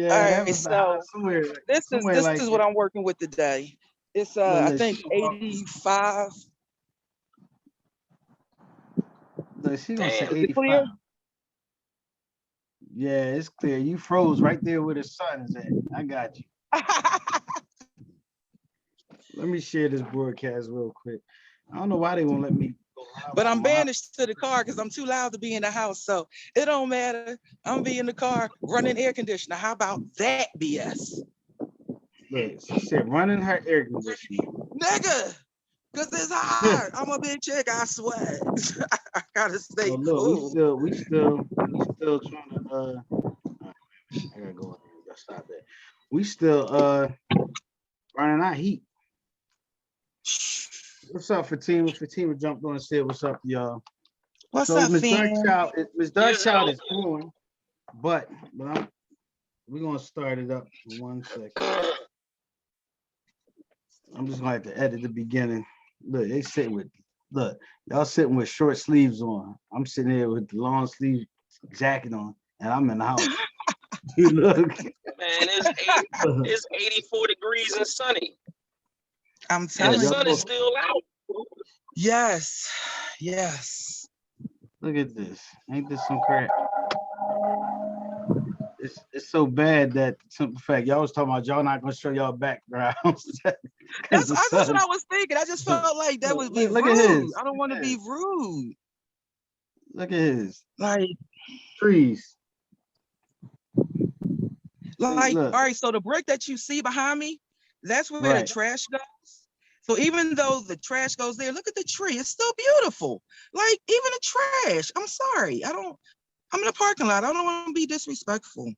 All Yeah, that right, was the high, so somewhere this like is what that. I'm working with today. It's Look, I look, think she walk, 85. look, she gonna say Damn. Is it clear? 85. Yeah, it's clear. You froze right there where the sun is at. I got you. Let me share this broadcast real quick. I don't know why they won't let me go live But on I'm my. banished to the car because I'm too loud to be in the house. So it don't matter. I'm be in the car running air conditioner. How about that BS? Look, she said running her air conditioner. Nigga, because it's hard. I'm a big chick, I swear. I gotta Oh stay look, we cool. still, we still, we still trying to. I gotta go. Let's stop that. We still running out heat. What's up, Fatima? Fatima jumped on and said, "What's up, y'all?" What's So up, Miss fam? Darkchild, Miss Yes, Darkchild is on, but we're gonna start it up in 1 second. I'm just gonna have to edit the beginning. Look, they sitting with look, y'all sitting with short sleeves on. I'm sitting here with the long sleeve jacket on, and I'm in the house. You look, man, it's 84 degrees and sunny, I'm and the telling y'all sun is you. both still out. Yes. Yes. look at this. Ain't this some crap? It's so bad that simple fact y'all was talking about y'all not gonna show y'all backgrounds because the That's what sun. I was thinking. I just felt like that would be Look at rude. his. I don't Look want to at be his. rude. Look at his Like, trees. See, all look, right, so the brick that you see behind me, that's where the right. trash goes. So even though the trash goes there, look at the tree. It's still beautiful. Like, even the trash. I'm sorry. I'm in a parking lot. I don't want to be disrespectful.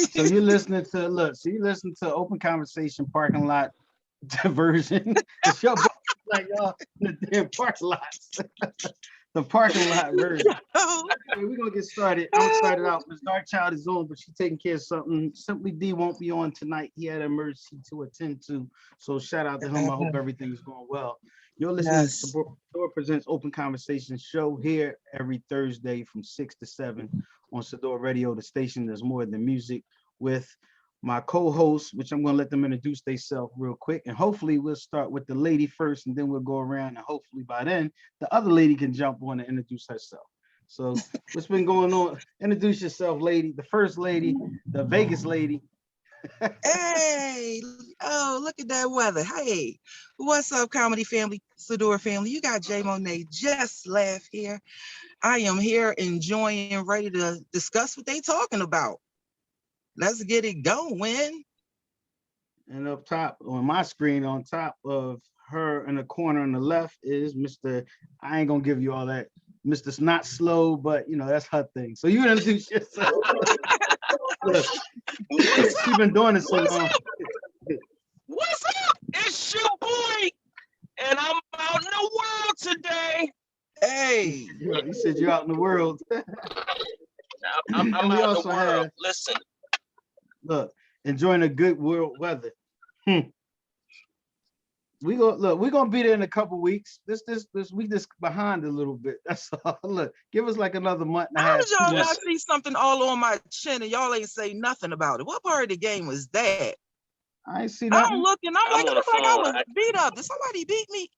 So you're listening to look. So you listen to open conversation parking lot version. Cause y'all both like y'all in the damn parking lots. The parking lot version. Okay, we're gonna get started. I'm gonna start it out. Miss Darkchild is on, but she's taking care of something. Simply D won't be on tonight. He had an emergency to attend to. So shout out to him. I hope everything's going well. You're listening to Yes. Sador Presents Open Conversation show here every Thursday from 6 to 7 on Sador Radio, the station that's more than music, with my co-hosts, which I'm gonna let them introduce themselves real quick. And hopefully we'll start with the lady first and then we'll go around and hopefully by then the other lady can jump on and introduce herself. So what's been going on? Introduce yourself, lady. The first lady, the Vegas lady. Hey, oh, look at that weather. Hey, what's up, comedy family, Sador family? You got J Monet, just laugh here. I am here enjoying, ready to discuss what they talking about. Let's get it going. And up top on my screen, on top of her in the corner on the left is Mr. I ain't gonna give you all that. Mr. Not Slow, but you know, that's her thing. So you introduce yourself. Look, What's she up? been doing it so What's long. up? What's up? It's your boy, and I'm out in the world today. Hey, You said you're out in the world. I'm And we out in the also world. have, Listen, look, enjoying the good world weather. We're gonna be there in a couple weeks. This we just behind a little bit. That's all. Look, give us like another month and a how half, did 2 y'all not months. listen. see something all on my chin and y'all ain't say nothing about it? What part of the game was that? I ain't see I'm nothing. looking, I'm I'm like, it on the looked like I phone. was beat up. Did somebody beat me?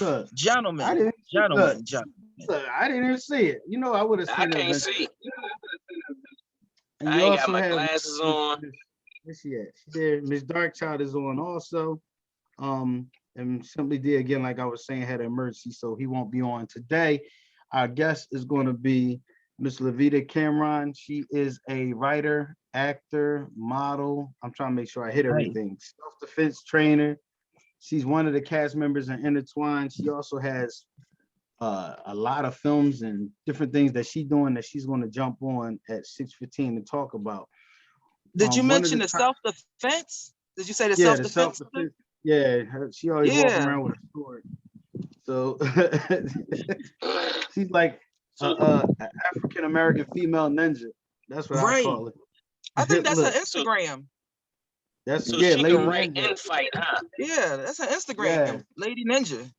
Look, I Gentlemen, didn't look, gentlemen, gentlemen. look, I didn't even see it. You know I would have I seen it can't eventually. see. And you I ain't got also my have glasses Miss on. where's she at? She there. Miss Darkchild is on also. And Simply D again, like I was saying, had an emergency, so he won't be on today. Our guest is going to be Miss Levita Camron. She is a writer, actor, model. I'm trying to make sure I hit Hey, everything. Self-defense trainer. She's one of the cast members in Intertwined. She also has a lot of films and different things that she's doing that she's going to jump on at 6:15 to talk about. did you One of mention the the top, self-defense? Did you say the yeah, the self-defense? self-defense. Yeah, she always walking Yeah, around with a sword. So she's like So, a African American female ninja. That's what I right. call I think it. that's her Look, so, Instagram. that's so yeah, she can Lady write Ninja. and fight, huh? Yeah, that's her Yeah, Instagram, Lady Ninja.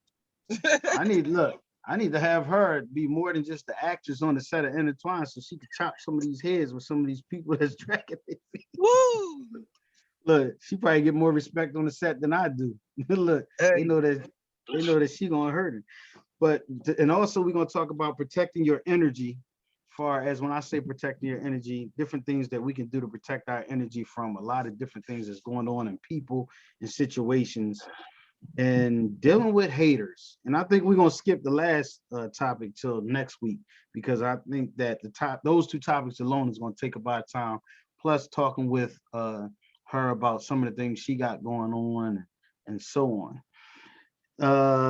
I need look. I need to have her be more than just the actress on the set of Intertwined so she could chop some of these heads with some of these people that's dragging their feet. Woo! Look, she probably get more respect on the set than I do. Look, they Hey, know that she gonna hurt it. But and also we're gonna talk about protecting your energy. Far as when I say protecting your energy, different things that we can do to protect our energy from a lot of different things that's going on in people and situations and dealing with haters. And I think we're gonna skip the last topic till next week because I think that those two topics alone is gonna take about time. Plus talking with her about some of the things she got going on and so on.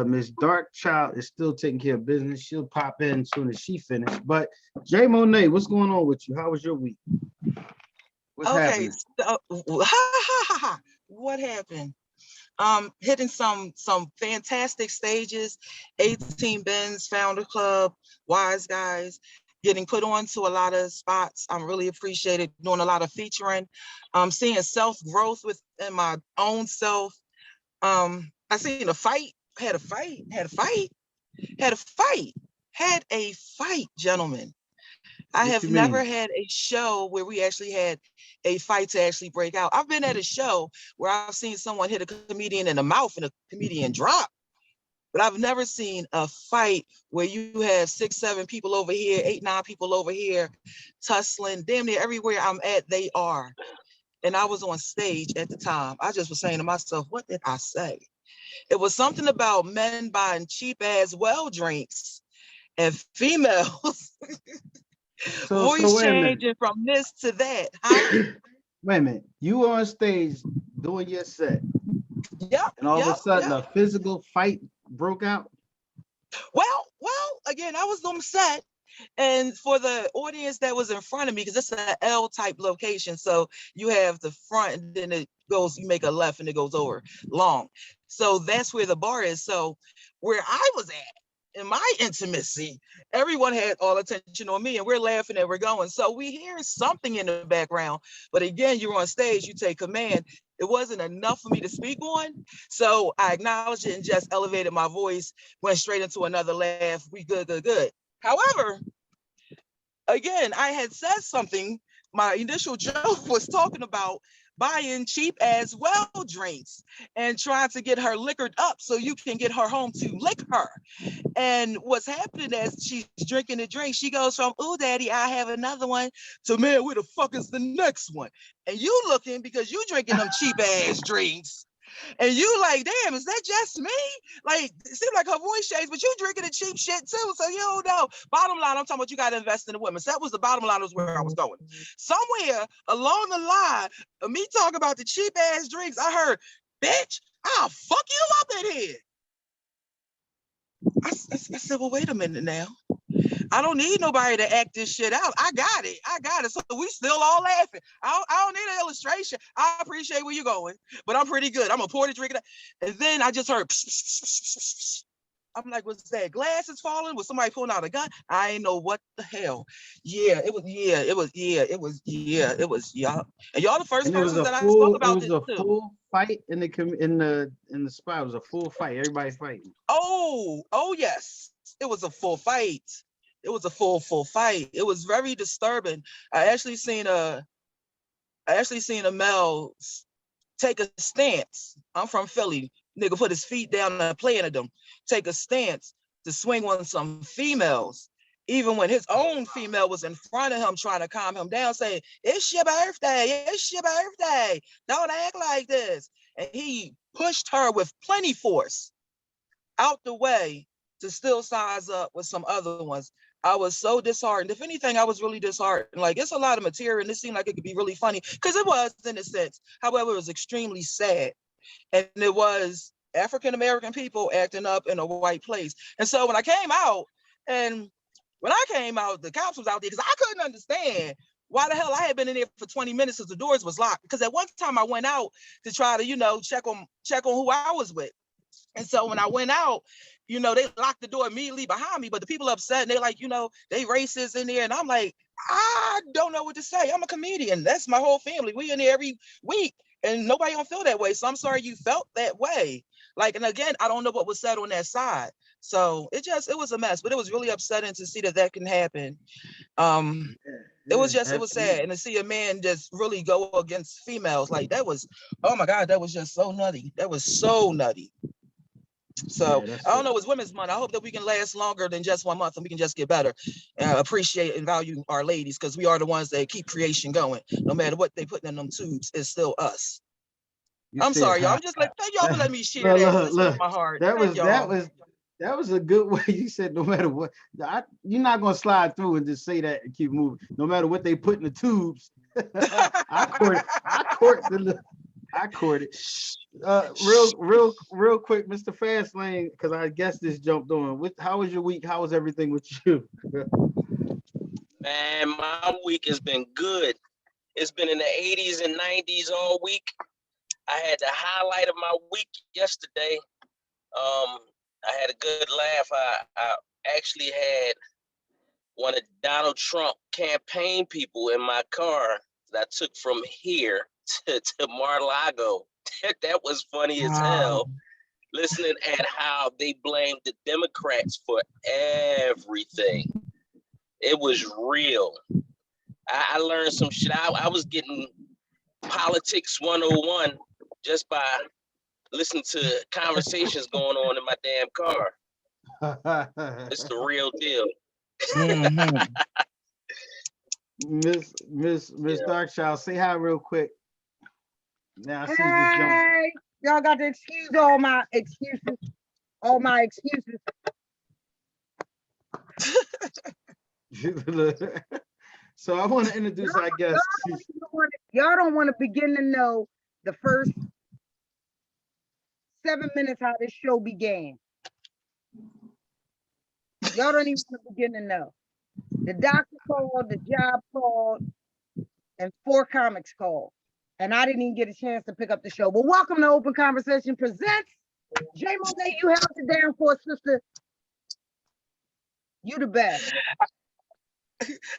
Miss Dark Child is still taking care of business. She'll pop in as soon as she finishes. But Jay Monet, what's going on with you? How was your week? What's okay. happening? So, what happened? Hitting some fantastic stages. 18 Benz Founder Club, Wise Guys, getting put on to a lot of spots. I'm really appreciated doing a lot of featuring. Seeing self growth within my own self. I seen a fight. Had a fight, gentlemen. I What have you never mean? had a show where we actually had a fight to actually break out. I've been at a show where I've seen someone hit a comedian in the mouth and a comedian drop, but I've never seen a fight where you have 6, 7 people over here, 8, 9 people over here, tussling. Damn near everywhere I'm at, they are. And I was on stage at the time. I just was saying to myself, what did I say? It was something about men buying cheap ass well drinks and females So voice wait a minute. changing from this to that, huh? Wait a minute. You were on stage doing your set, Yep, and all of a yep, sudden yep. a physical fight broke out. Well, again, I was on set. And for the audience that was in front of me, because it's an L type location, so you have the front and then it goes, you make a left and it goes over long. So that's where the bar is. So where I was at in my intimacy, everyone had all attention on me and we're laughing and we're going. So we hear something in the background. But again, you're on stage, you take command. It wasn't enough for me to speak on. So I acknowledged it and just elevated my voice, went straight into another laugh. We good, good, good. However, again, I had said something. My initial joke was talking about buying cheap as well drinks and trying to get her liquored up so you can get her home to lick her. And what's happening as she's drinking the drink, she goes from, "Ooh, daddy, I have another one," to, "Man, where the fuck is the next one?" And you looking because you drinking them cheap ass drinks. And you like, damn, is that just me? Like, it seems like her voice changed, but you drinking the cheap shit too. So you don't know. Bottom line, I'm talking about you got to invest in the women. So that was the bottom line, was where I was going. Somewhere along the line of me talking about the cheap ass drinks, I heard, "Bitch, I'll fuck you up in here." I said, well, wait a minute now. I don't need nobody to act this shit out. I got it. So we still all laughing. I don't need an illustration. I appreciate where you're going, but I'm pretty good. I'm a pour the drink. And then I just heard, psh, psh, psh, psh, psh, psh. I'm like, was that glass is falling? Was somebody pulling out a gun? I ain't know what the hell. Y'all. And y'all the first And it was persons a that I spoke it about was this a to. full fight in the spot. It was a full fight. Everybody fighting. Oh yes. It was a full fight. It was a full fight. It was very disturbing. I actually seen a male take a stance. I'm from Philly. Nigga put his feet down and playing them. Take a stance to swing on some females. Even when his own female was in front of him trying to calm him down, saying, "It's your birthday. It's your birthday. Don't act like this." And he pushed her with plenty force out the way to still size up with some other ones. I was so disheartened. If anything, I was really disheartened. Like, it's a lot of material and it seemed like it could be really funny because it was in a sense. However, it was extremely sad. And it was African-American people acting up in a white place. And so and when I came out, the cops was out there because I couldn't understand why the hell I had been in there for 20 minutes because the doors was locked. Because at one time I went out to try to, check on who I was with. And so when I went out, they locked the door immediately behind me, but the people upset and they're like, they racist in there. And I'm like, I don't know what to say. I'm a comedian. That's my whole family. We in there every week and nobody don't feel that way. So I'm sorry you felt that way. Like, and again, I don't know what was said on that side. So it was a mess, but it was really upsetting to see that can happen. It was absolutely. sad. And to see a man just really go against females, like that was, oh my God, that was just so nutty. That was so nutty. So Yeah, I don't know, it's Women's Month. I hope that we can last longer than just 1 month and we can just get better, appreciate and value our ladies, because we are the ones that keep creation going. No matter what they put in them tubes, it's still us. you I'm said sorry, y'all. hi. I'm just like, thank y'all for letting me share that. It's from my heart. That Thank was y'all. that was a good way. You said no matter what, you're not gonna slide through and just say that and keep moving. No matter what they put in the tubes. I caught it. Real quick, Mr. Fastlane, because I guess this jumped on. How was your week? How was everything with you? Man, my week has been good. It's been in the 80s and 90s all week. I had the highlight of my week yesterday. I had a good laugh. I actually had one of Donald Trump campaign people in my car that I took from here to Mar-a-Lago. That was funny as hell. Listening at how they blamed the Democrats for everything. It was real. I learned some shit. I was getting politics 101 just by listening to conversations going on in my damn car. It's the real deal. Mhm. Miss Yeah. Darkchild, say hi real quick. Now I see you just Hey, y'all got to excuse all my excuses. All my excuses. jumped. So I want to introduce our guest. Y'all don't want to begin to know the first 7 minutes how this show began. Y'all don't even want to begin to know. The doctor called, the job called, and 4 comics called. And I didn't even get a chance to pick up the show. But welcome to Open Conversation Presents. J Monet, you held it down for us, sister. You the best.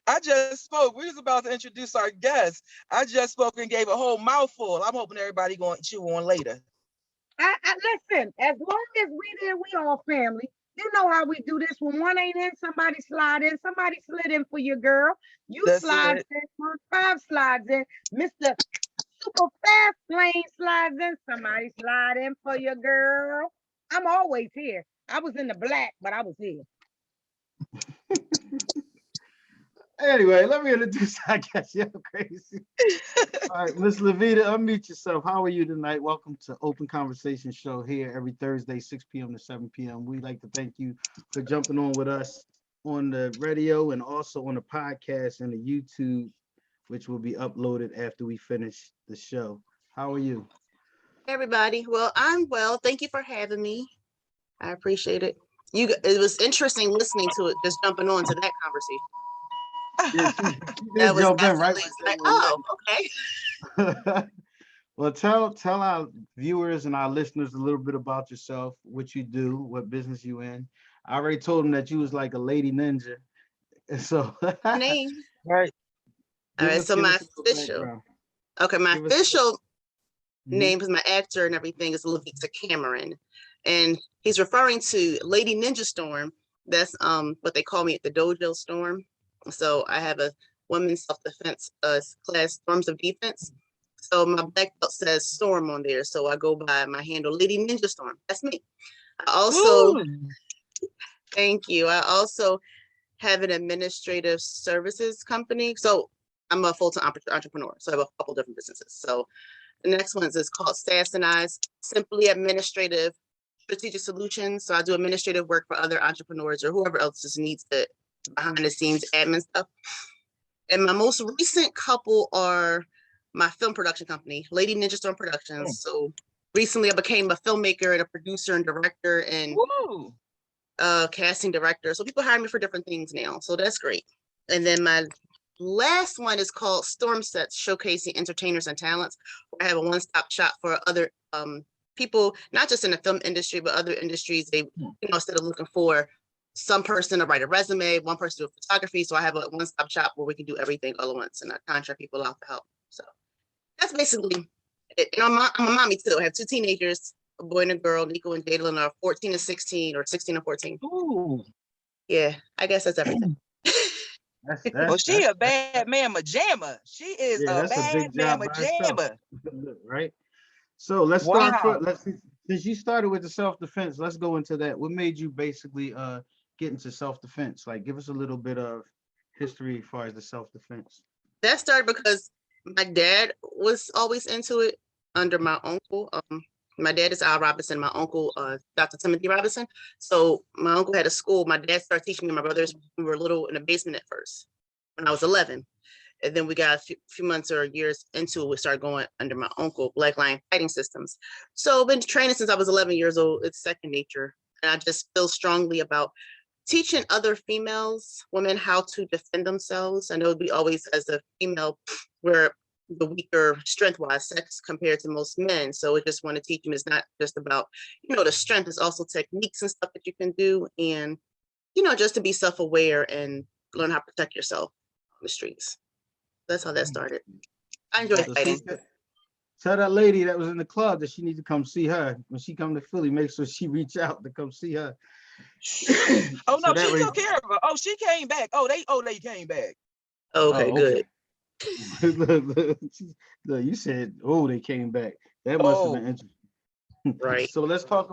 I just spoke. We was about to introduce our guest. I just spoke and gave a whole mouthful. I'm hoping everybody going to chew on later. I listen, as long as we there, we all family. You know how we do this. When one ain't in, somebody slide in. Somebody slid in for your girl. You That's slide it. in. 5 slides in. Mr. Super Fast Lane slides in. Somebody slide in for your girl. I'm always here. I was in the black, but I was here. Anyway, let me introduce our guest. You're crazy. All right, Miss Levita, unmute yourself. How are you tonight? Welcome to Open Conversation Show here every Thursday, 6 p.m. to 7 p.m. We'd like to thank you for jumping on with us on the radio and also on the podcast and the YouTube, which will be uploaded after we finish the show. How are you? Everybody, well, I'm well. Thank you for having me. I appreciate it. It was interesting listening to it, just jumping on to that conversation. Yeah, she That did was jump in right absolutely when like, they oh, okay. were Well, tell our viewers and our listeners a little bit about yourself, what you do, what business you in. I already told them that you was like a lady ninja. And so Name. Right. All right, so give my us a little official, background. okay, my Give us- official Mhm. name, because my actor and everything is Levita Camron. And he's referring to Lady Ninja Storm. That's what they call me at the dojo Storm. So I have a women's self-defense class, Storms of Defense. So my black belt says Storm on there. So I go by my handle, Lady Ninja Storm. That's me. I also, thank you. I also have an administrative services company. So I'm a full-time entrepreneur. So I have a couple different businesses. So the next one is called SAS and I's, Simply Administrative Strategic Solutions. So I do administrative work for other entrepreneurs or whoever else just needs the behind the scenes admin stuff. And my most recent couple are my film production company, Lady Ninja Storm Productions. So recently I became a filmmaker and a producer and director and casting director. So people hire me for different things now. So that's great. And then my last one is called Storm Sets, Showcasing Entertainers and Talents. I have a one-stop shop for other people, not just in the film industry, but other industries. They, instead of looking for some person to write a resume, one person to do photography. So I have a one-stop shop where we can do everything all at once, and I contract people out to help. So that's basically it. And I'm a mommy too. I have 2 teenagers, a boy and a girl. Nico and Jadalyn are 14 and 16, or 16 and 14. Ooh, Yeah, I guess that's everything. Well, she a that's bad mamma jamma. She is yeah, a that's a bad big job mamma by itself, jamma. right? So let's start. Wow. Since you started with the self-defense, let's go into that. What made you basically get into self-defense? Like, give us a little bit of history as far as the self-defense. That started because my dad was always into it under my uncle. My dad is Al Robinson, my uncle, Dr. Timothy Robinson. So my uncle had a school. My dad started teaching me and my brothers. We were little in the basement at first when I was 11. And then we got a few months or years into it, we started going under my uncle, Black Lion Fighting Systems. So I've been training since I was 11 years old. It's second nature. And I just feel strongly about teaching other females, women, how to defend themselves. I know we always, as a female, we're the weaker strength-wise sex compared to most men. So I just want to teach them it's not just about, the strength, it's also techniques and stuff that you can do. And, just to be self-aware and learn how to protect yourself on the streets. That's how that started. I enjoy So fighting. tell that lady that was in the club that she need to come see her when she come to Philly. Make sure she reach out to come see her. Oh no, So that she way- took care of her. Oh, she came back. They came back. Okay, good. Look, you said, oh, they came back. That must have Oh, been interesting. Right. So let's talk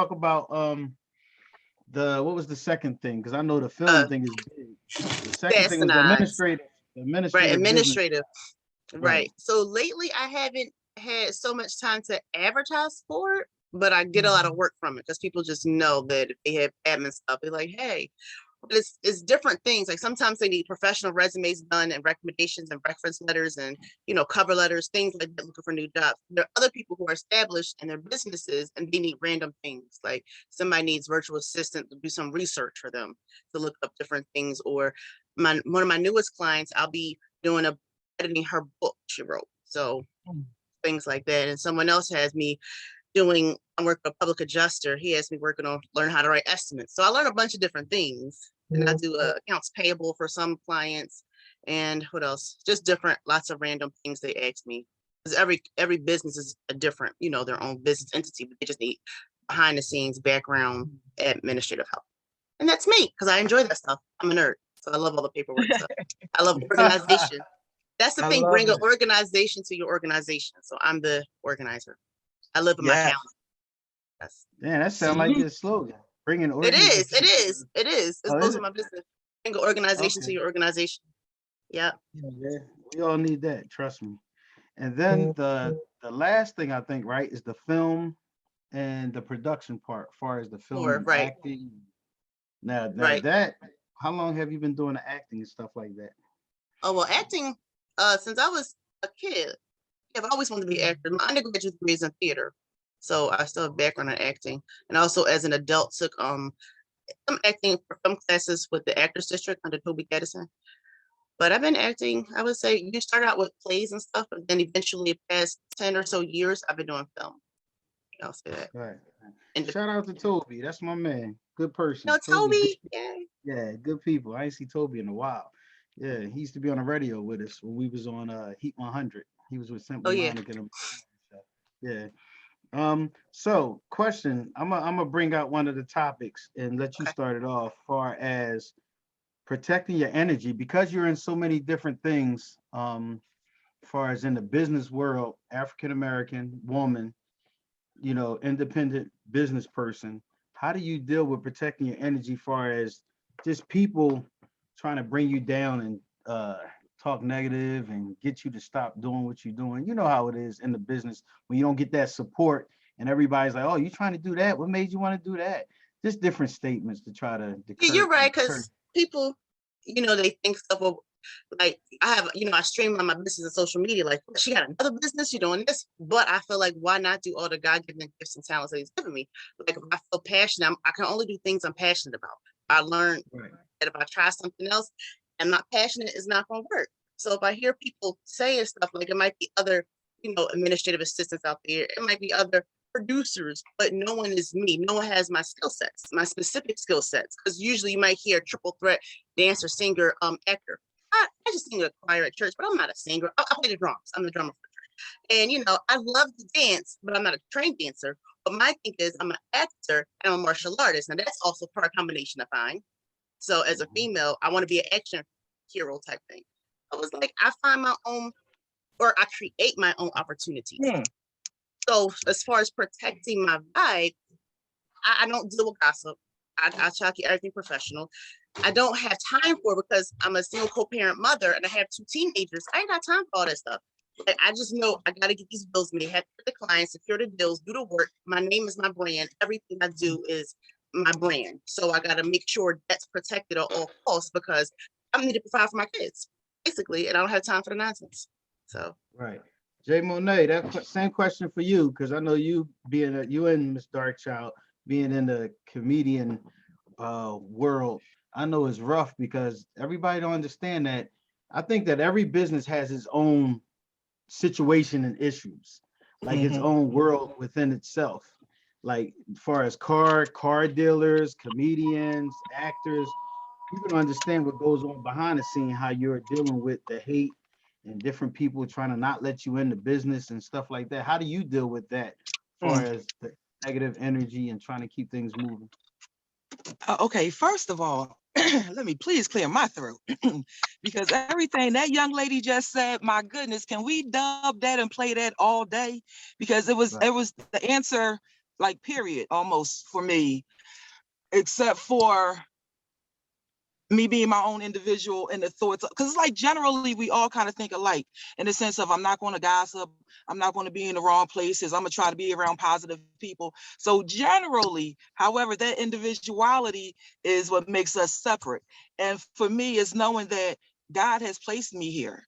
about what was the second thing? Because I know the film thing is big. The second thing was the Bastinades. Right, administrative. administrative. Right. Right. So lately I haven't had so much time to advertise for it, but I get a lot of work from it because people just know that if they have admin stuff, they're like, hey, but it's different things. Like sometimes they need professional resumes done and recommendations and reference letters and cover letters, things like that, looking for new jobs. There are other people who are established in their businesses and they need random things. Like somebody needs virtual assistant to do some research for them to look up different things. Or one of my newest clients, I'll be doing editing her book she wrote. So things like that. And someone else has me I'm working with a public adjuster. He has me working on learn how to write estimates. So I learn a bunch of different things. And I do accounts payable for some clients. And what else? Just different, lots of random things they ask me. Because every business is a different, their own business entity, but they just need behind the scenes background administrative help. And that's me, because I enjoy that stuff. I'm a nerd. So I love all the paperwork stuff. I love organization. That's the I thing, love bring an it. organization to your organization. So I'm the organizer. I live in my Yes. calendar. Yeah, that sounds like your slogan. Bringing It is. It Oh, goes is with it? my business. Bring an organization to Okay. your organization. Yeah. Yeah, we all need that. Trust me. And then the last thing I think, right, is the film and the production part, as far as the film Sure, and right. acting. Now Right. that, how long have you been doing the acting and stuff like that? Oh, well, acting, since I was a kid, I've always wanted to be an actor. My undergraduate degree is in theater. So I still have background in acting. And also as an adult took some acting for film classes with the Actors District under Toby Gaddison. But I've been acting, I would say you start out with plays and stuff, but then eventually past 10 or so years, I've been doing film. I'll say that. Right. And Shout out to Toby. That's my man. Good person. no, Toby, Toby, yeah. yeah, good people. I ain't see Toby in a while. Yeah, he used to be on the radio with us when we was on Heat 100. He was with Oh, Simply yeah. Monica. Yeah. So question, I'm gonna bring out one of the topics and let you Okay. start it off, far as protecting your energy, because you're in so many different things, far as in the business world, African American woman, independent business person. How do you deal with protecting your energy, far as just people trying to bring you down and talk negative and get you to stop doing what you're doing? You know how it is in the business when you don't get that support and everybody's like, oh, you trying to do that? What made you want to do that? Just different statements to try to Yeah, you're right, because people, they think stuff of, like I have, I streamline my business and social media. Like she got another business, you're doing this, but I feel like why not do all the God-given gifts and talents that He's given me? Like if I feel passionate, I can only do things I'm passionate about. I learned that if I try something else, I'm not passionate, it's not going to work. So if I hear people saying stuff like it might be other, administrative assistants out there, it might be other producers, but no one is me. No one has my skill sets, my specific skill sets. Because usually you might hear triple threat dancer, singer, actor. I just sing a choir at church, but I'm not a singer. I play the drums. I'm the drummer for church. And I love to dance, but I'm not a trained dancer. But my thing is, I'm an actor and I'm a martial artist. Now that's also part combination I find. So as a female, I want to be an action hero type thing. I was like, I find my own, or I create my own opportunities. So as far as protecting my vibe, I don't deal with gossip. I try to keep everything professional. I don't have time for it because I'm a single co-parent mother and I have 2 teenagers. I ain't got time for all that stuff. Like, I just know I got to get these bills made, have the clients, secure the deals, do the work. My name is my brand. Everything I do is my brand. So I got to make sure that's protected at all costs because I need to provide for my kids, basically, and I don't have time for the nonsense. So Right. Jay Monet, that same question for you, because I know you being you and Miss Darkchild being in the comedian world, I know it's rough because everybody don't understand that. I think that every business has its own situation and issues, like its own world within itself. Like as far as car dealers, comedians, actors, people don't understand what goes on behind the scene, how you're dealing with the hate and different people trying to not let you in the business and stuff like that. How do you deal with that as far as the negative energy and trying to keep things moving? Okay, first of all, let me please clear my throat because everything that young lady just said, my goodness, can we dub that and play that all day? Because it was the answer, like period, almost for me, except for me being my own individual and the thoughts, because it's like generally we all kind of think alike in the sense of I'm not going to gossip, I'm not going to be in the wrong places, I'm going to try to be around positive people. So generally, however, that individuality is what makes us separate. And for me, it's knowing that God has placed me here.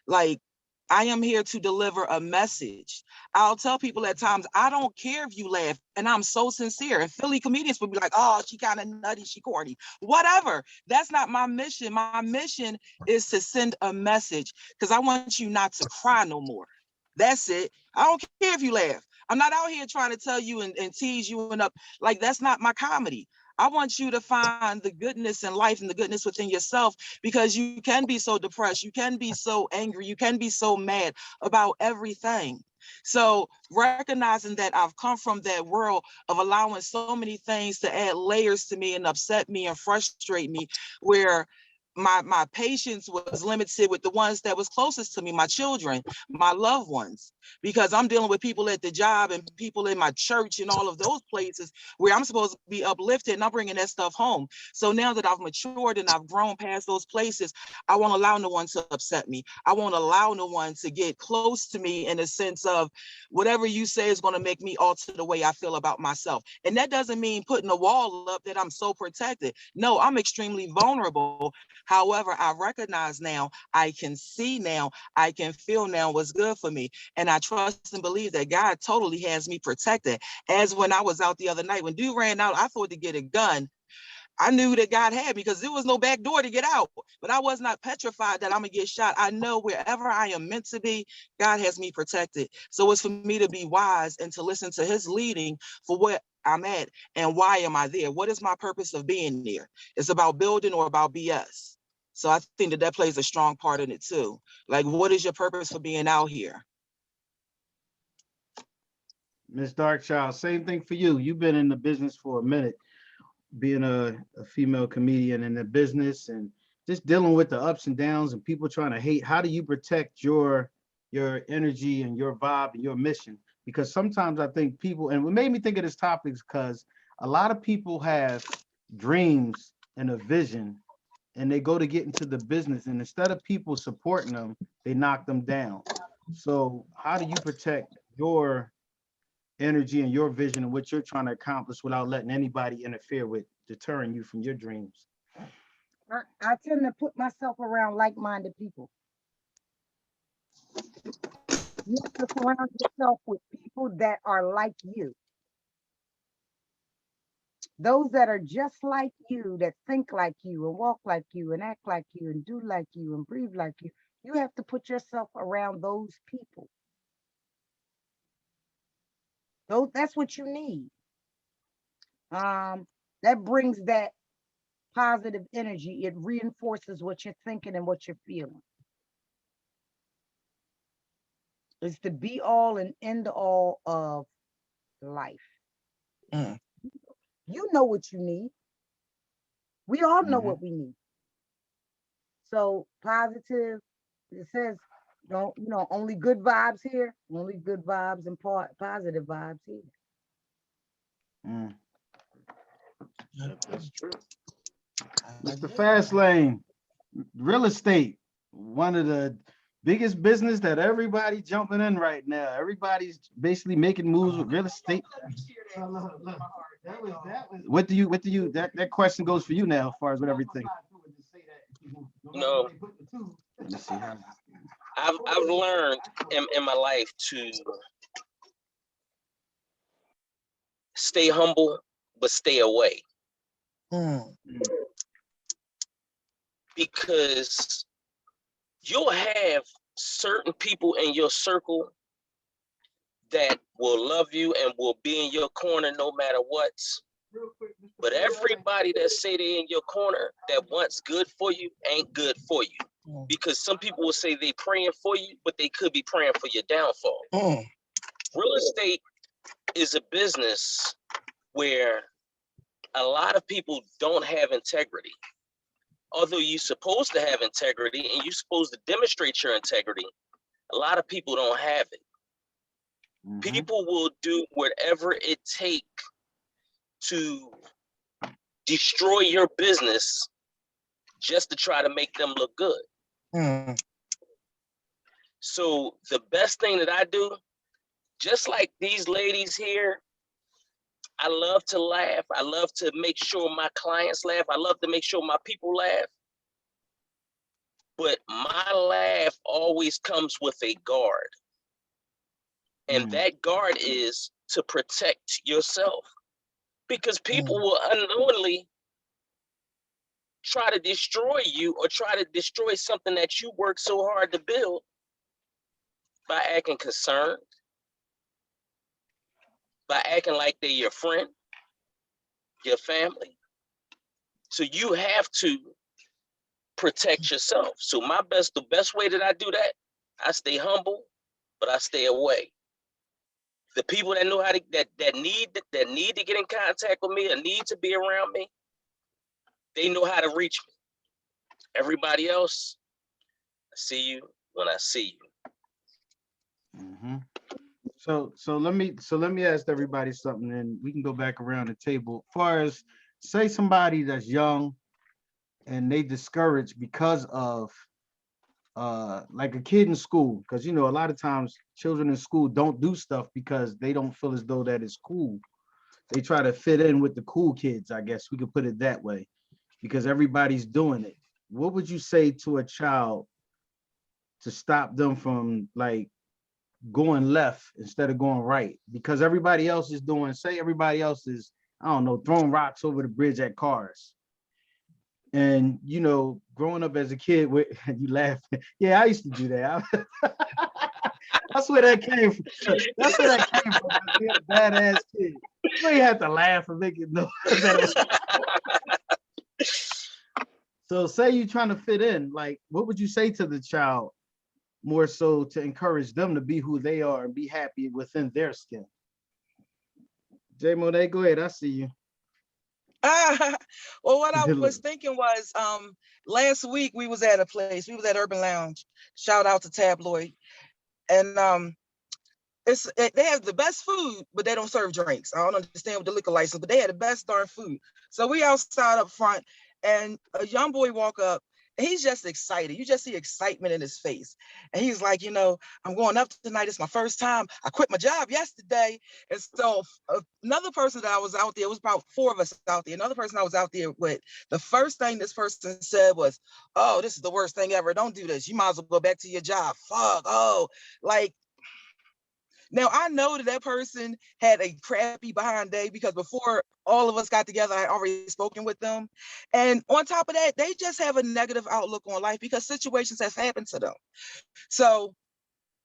Like, I am here to deliver a message. I'll tell people at times, I don't care if you laugh, and I'm so sincere. And Philly comedians would be like, oh, she kind of nutty, she corny, whatever. That's not my mission. My mission is to send a message because I want you not to cry no more. That's it. I don't care if you laugh. I'm not out here trying to tell you and tease you and up. Like, that's not my comedy. I want you to find the goodness in life and the goodness within yourself, because you can be so depressed, you can be so angry, you can be so mad about everything. So recognizing that I've come from that world of allowing so many things to add layers to me and upset me and frustrate me, where my patience was limited with the ones that was closest to me, my children, my loved ones, because I'm dealing with people at the job and people in my church and all of those places where I'm supposed to be uplifted, and I'm bringing that stuff home. So now that I've matured and I've grown past those places, I won't allow no one to upset me. I won't allow no one to get close to me in a sense of whatever you say is going to make me alter the way I feel about myself. And that doesn't mean putting a wall up that I'm so protected. No, I'm extremely vulnerable. However, I recognize now, I can see now, I can feel now what's good for me. And I trust and believe that God totally has me protected. As when I was out the other night, when dude ran out, I thought to get a gun. I knew that God had me because there was no back door to get out, but I was not petrified that I'm gonna get shot. I know wherever I am meant to be, God has me protected. So it's for me to be wise and to listen to his leading for what I'm at and why am I there? What is my purpose of being there? It's about building or about BS. So I think that that plays a strong part in it too. Like, what is your purpose for being out here? Miss Darkchild, same thing for you. You've been in the business for a minute, being a female comedian in the business and just dealing with the ups and downs and people trying to hate. How do you protect your energy and your vibe and your mission? Because sometimes I think people, and what made me think of this topic is because a lot of people have dreams and a vision and they go to get into the business, and instead of people supporting them, they knock them down. So how do you protect your energy and your vision and what you're trying to accomplish without letting anybody interfere with deterring you from your dreams? I tend to put myself around like-minded people. You have to surround yourself with people that are like you. Those that are just like you, that think like you and walk like you and act like you and do like you and breathe like you. You have to put yourself around those people. That's what you need. That brings that positive energy. It reinforces what you're thinking and what you're feeling. It's the be all and end all of life. Mm. You know what you need. We all know Mhm. what we need. So positive, it says, don't, only good vibes here, only good vibes and positive vibes here. Mm. That's true. Mr. Fast Lane, real estate, one of the biggest business that everybody jumping in right now. Everybody's basically making moves with real estate. Look. What do you that question goes for you now as far as with everything? You know, Let's see how. I've learned in my life to stay humble, but stay away. Mm. Because you'll have certain people in your circle that will love you and will be in your corner no matter what. But everybody that say they're in your corner that wants good for you ain't good for you. Mm. Because some people will say they praying for you, but they could be praying for your downfall. Mm. Real estate is a business where a lot of people don't have integrity. Although you're supposed to have integrity and you're supposed to demonstrate your integrity, a lot of people don't have it. Mhm. People will do whatever it takes to destroy your business just to try to make them look good. Mm. So the best thing that I do, just like these ladies here, I love to laugh. I love to make sure my clients laugh. I love to make sure my people laugh. But my laugh always comes with a guard. And that guard is to protect yourself. Because people will unknowingly try to destroy you or try to destroy something that you work so hard to build by acting concerned, by acting like they're your friend, your family. So you have to protect yourself. So the best way that I do that, I stay humble, but I stay away. The people that know how to that need to get in contact with me or need to be around me, they know how to reach me. Everybody else, I see you when I see you. Mhm. So let me ask everybody something, and we can go back around the table. As far as say somebody that's young and they discouraged because of like a kid in school, because a lot of times children in school don't do stuff because they don't feel as though that is cool. They try to fit in with the cool kids, I guess we could put it that way, because everybody's doing it. What would you say to a child to stop them from like going left instead of going right? Because everybody else is doing, say everybody else is, I don't know, throwing rocks over the bridge at cars. And growing up as a kid with you laugh. Yeah, I used to do that. That's where that came from. That's where that came from. Being a badass kid. You ain't have to laugh and make it know that it was. So say you're trying to fit in, like what would you say to the child more so to encourage them to be who they are and be happy within their skin? J Monet, go ahead. I see you. Well, what I was thinking was, last week we was at a place. We was at Urban Lounge. Shout out to Tabloid, and they have the best food, but they don't serve drinks. I don't understand with the liquor license, but they had the best darn food. So we outside up front, and a young boy walk up. And he's just excited. You just see excitement in his face. And he's like, I'm going up tonight. It's my first time. I quit my job yesterday. And so another person that I was out there, it was about 4 of us out there. Another person I was out there with, the first thing this person said was, "Oh, this is the worst thing ever. Don't do this. You might as well go back to your job. Fuck. Oh, like." Now, I know that person had a crappy behind day because before all of us got together, I had already spoken with them. And on top of that, they just have a negative outlook on life because situations have happened to them. So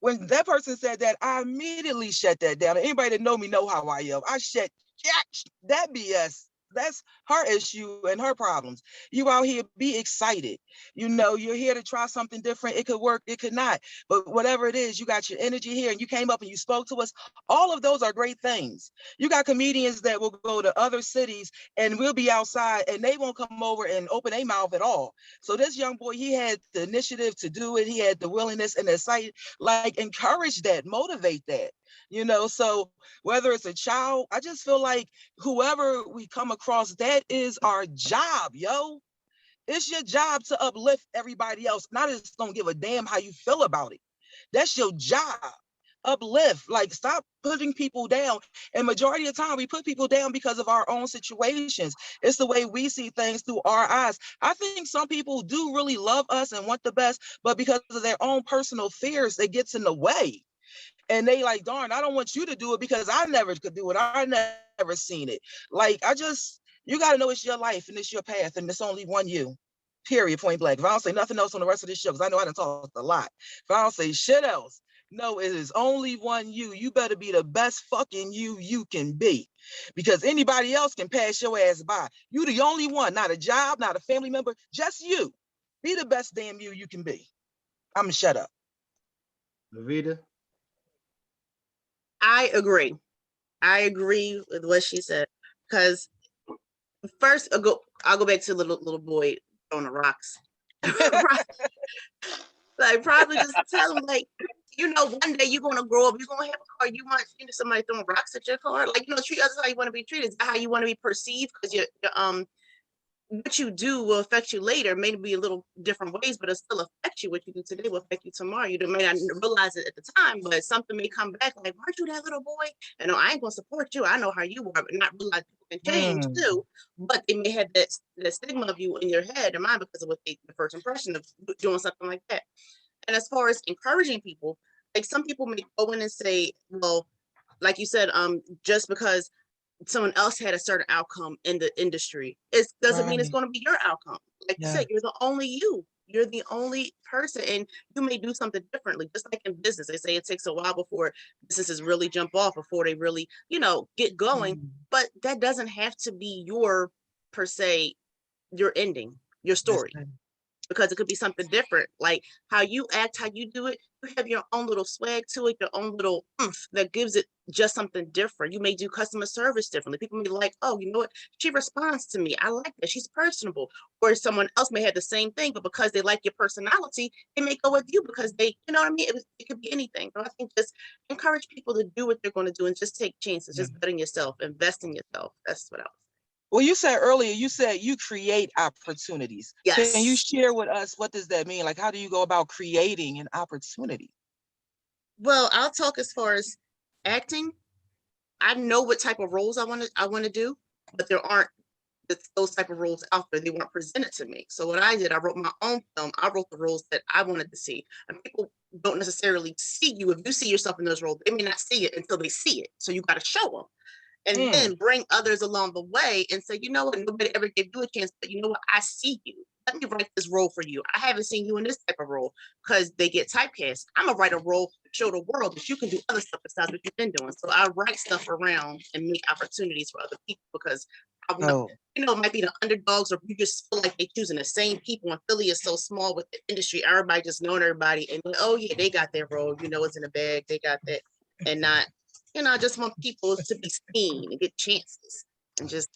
when that person said that, I immediately shut that down. Anybody that know me know how I am. I shut that BS that's her issue and her problems. You out here, be excited. You know, you're here to try something different. It could work, it could not. But whatever it is, you got your energy here and you came up and you spoke to us. All of those are great things. You got comedians that will go to other cities and we'll be outside and they won't come over and open their mouth at all. So this young boy, he had the initiative to do it. He had the willingness and the sight, like encourage that, motivate that. You know, so whether it's a child, I just feel like whoever we come across, that is our job, yo. It's your job to uplift everybody else. Not just don't give a damn how you feel about it. That's your job. Uplift, like stop putting people down. And majority of the time we put people down because of our own situations. It's the way we see things through our eyes. I think some people do really love us and want the best, but because of their own personal fears, it gets in the way. And they like, darn, I don't want you to do it because I never could do it. I never seen it. Like, you got to know it's your life and it's your path and it's only one you, period, point blank. If I don't say nothing else on the rest of this show, because I know I done talked a lot. If I don't say shit else, no, it is only one you. You better be the best fucking you can be, because anybody else can pass your ass by. You the only one, not a job, not a family member, just you. Be the best damn you can be. I'm gonna shut up. Levita. I agree. I agree with what she said. Because first, I'll go back to little boy throwing the rocks. Like probably just tell him like, you know, one day you're gonna grow up, you're gonna have a car, you want somebody throwing rocks at your car, like, you know, treat others how you want to be treated. Is that how you want to be perceived? Because you're what you do will affect you later, maybe a little different ways, but it'll still affect you. What you do today will affect you tomorrow. You may not realize it at the time, but something may come back like, weren't you that little boy? And no, I ain't gonna support you. I know how you are, but not realize people can change too. But they may have that stigma of you in your head or mind because of what the first impression of doing something like that. And as far as encouraging people, like some people may go in and say, well, like you said, just because someone else had a certain outcome in the industry, it doesn't mean it's going to be your outcome. Like you said, you're the only you're the only person, and you may do something differently. Just like in business, they say it takes a while before businesses really jump off, before they really, you know, get going. But that doesn't have to be your, per se, your ending, your story. Because it could be something different, like how you act, how you do it. You have your own little swag to it, your own little oomph that gives it just something different. You may do customer service differently. People may be like, oh, you know what? She responds to me. I like that. She's personable. Or someone else may have the same thing, but because they like your personality, they may go with you because they, you know what I mean? It could be anything. So I think just encourage people to do what they're going to do and just take chances, just betting yourself, invest in yourself. That's what I was. Well, you said earlier, you said you create opportunities. Yes. Can you share with us, what does that mean? Like, how do you go about creating an opportunity? Well, I'll talk as far as acting. I know what type of roles I want to do, but there aren't those type of roles out there. They weren't presented to me. So what I did, I wrote my own film. I wrote the roles that I wanted to see. And people don't necessarily see you. If you see yourself in those roles, they may not see it until they see it. So you got to show them. And then bring others along the way and say, you know what, nobody ever gave you a chance, but you know what, I see you. Let me write this role for you. I haven't seen you in this type of role, because they get typecast. I'm gonna write a role to show the world that you can do other stuff besides what you've been doing. So I write stuff around and make opportunities for other people, because I want, you know, it might be the underdogs, or you just feel like they're choosing the same people. And Philly is so small with the industry, everybody just knowing everybody, and oh yeah, they got their role, you know, it's in the bag, they got that, and not. You know, I just want people to be seen and get chances and just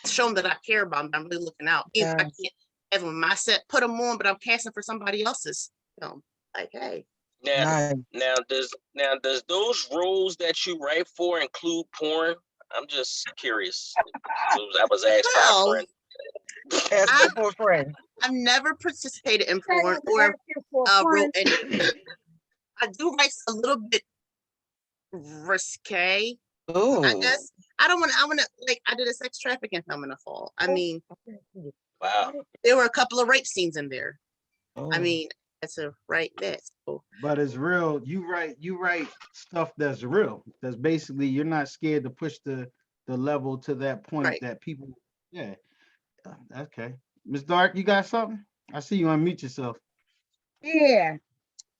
show them that I care about them. I'm really looking out. If I can't have them in my set, put them on, but I'm casting for somebody else's film. Like, hey. Now does those roles that you write for include porn? I'm just curious. I was asked by a friend. I've never participated in porn or wrote anything. I do write a little bit risque. I guess I want to like, I did a sex trafficking film in the fall. I mean, wow, there were a couple of rape scenes in there. I mean, that's a right there. So. But it's real. You write stuff that's real. That's basically, you're not scared to push the level to that point that people. Yeah. Okay. Ms. Dark, you got something? I see you unmute yourself. Yeah.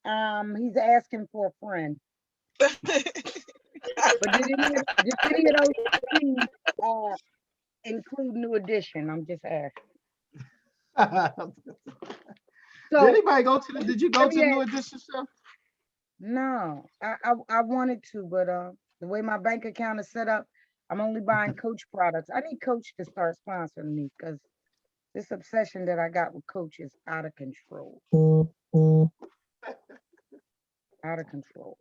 He's asking for a friend. But did any of those scenes include New Edition? I'm just asking. Did So anybody go to the, did you go let to me the New ask, Edition show? no, I wanted to, but the way my bank account is set up, I'm only buying Coach products. I need Coach to start sponsoring me because this obsession that I got with Coach is out of control. Out of control.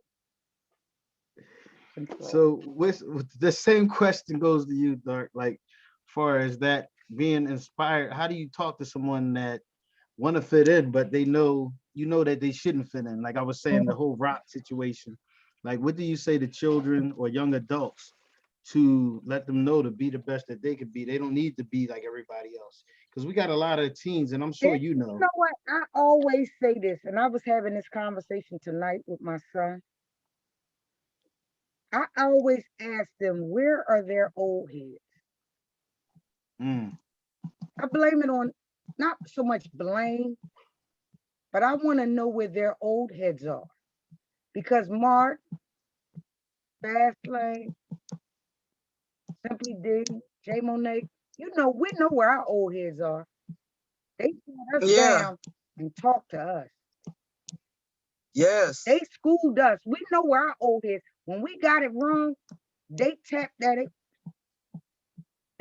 So with the same question goes to you, Dark. Like, far as that being inspired, how do you talk to someone that want to fit in, but they know that they shouldn't fit in? Like I was saying, the whole rock situation. Like, what do you say to children or young adults to let them know to be the best that they could be? They don't need to be like everybody else. Because we got a lot of teens, and I'm sure you You know. know what? I always say this, and I was having this conversation tonight with my son. I always ask them, where are their old heads? Mm, I blame it on not so much blame, but I want to know where their old heads are. Because Mark, Fast Lane, Simply D, J Monet, we know where our old heads are. They sat us Yeah. down and talked to us. Yes. They schooled us. We know where our old heads. When we got it wrong, they tapped at it.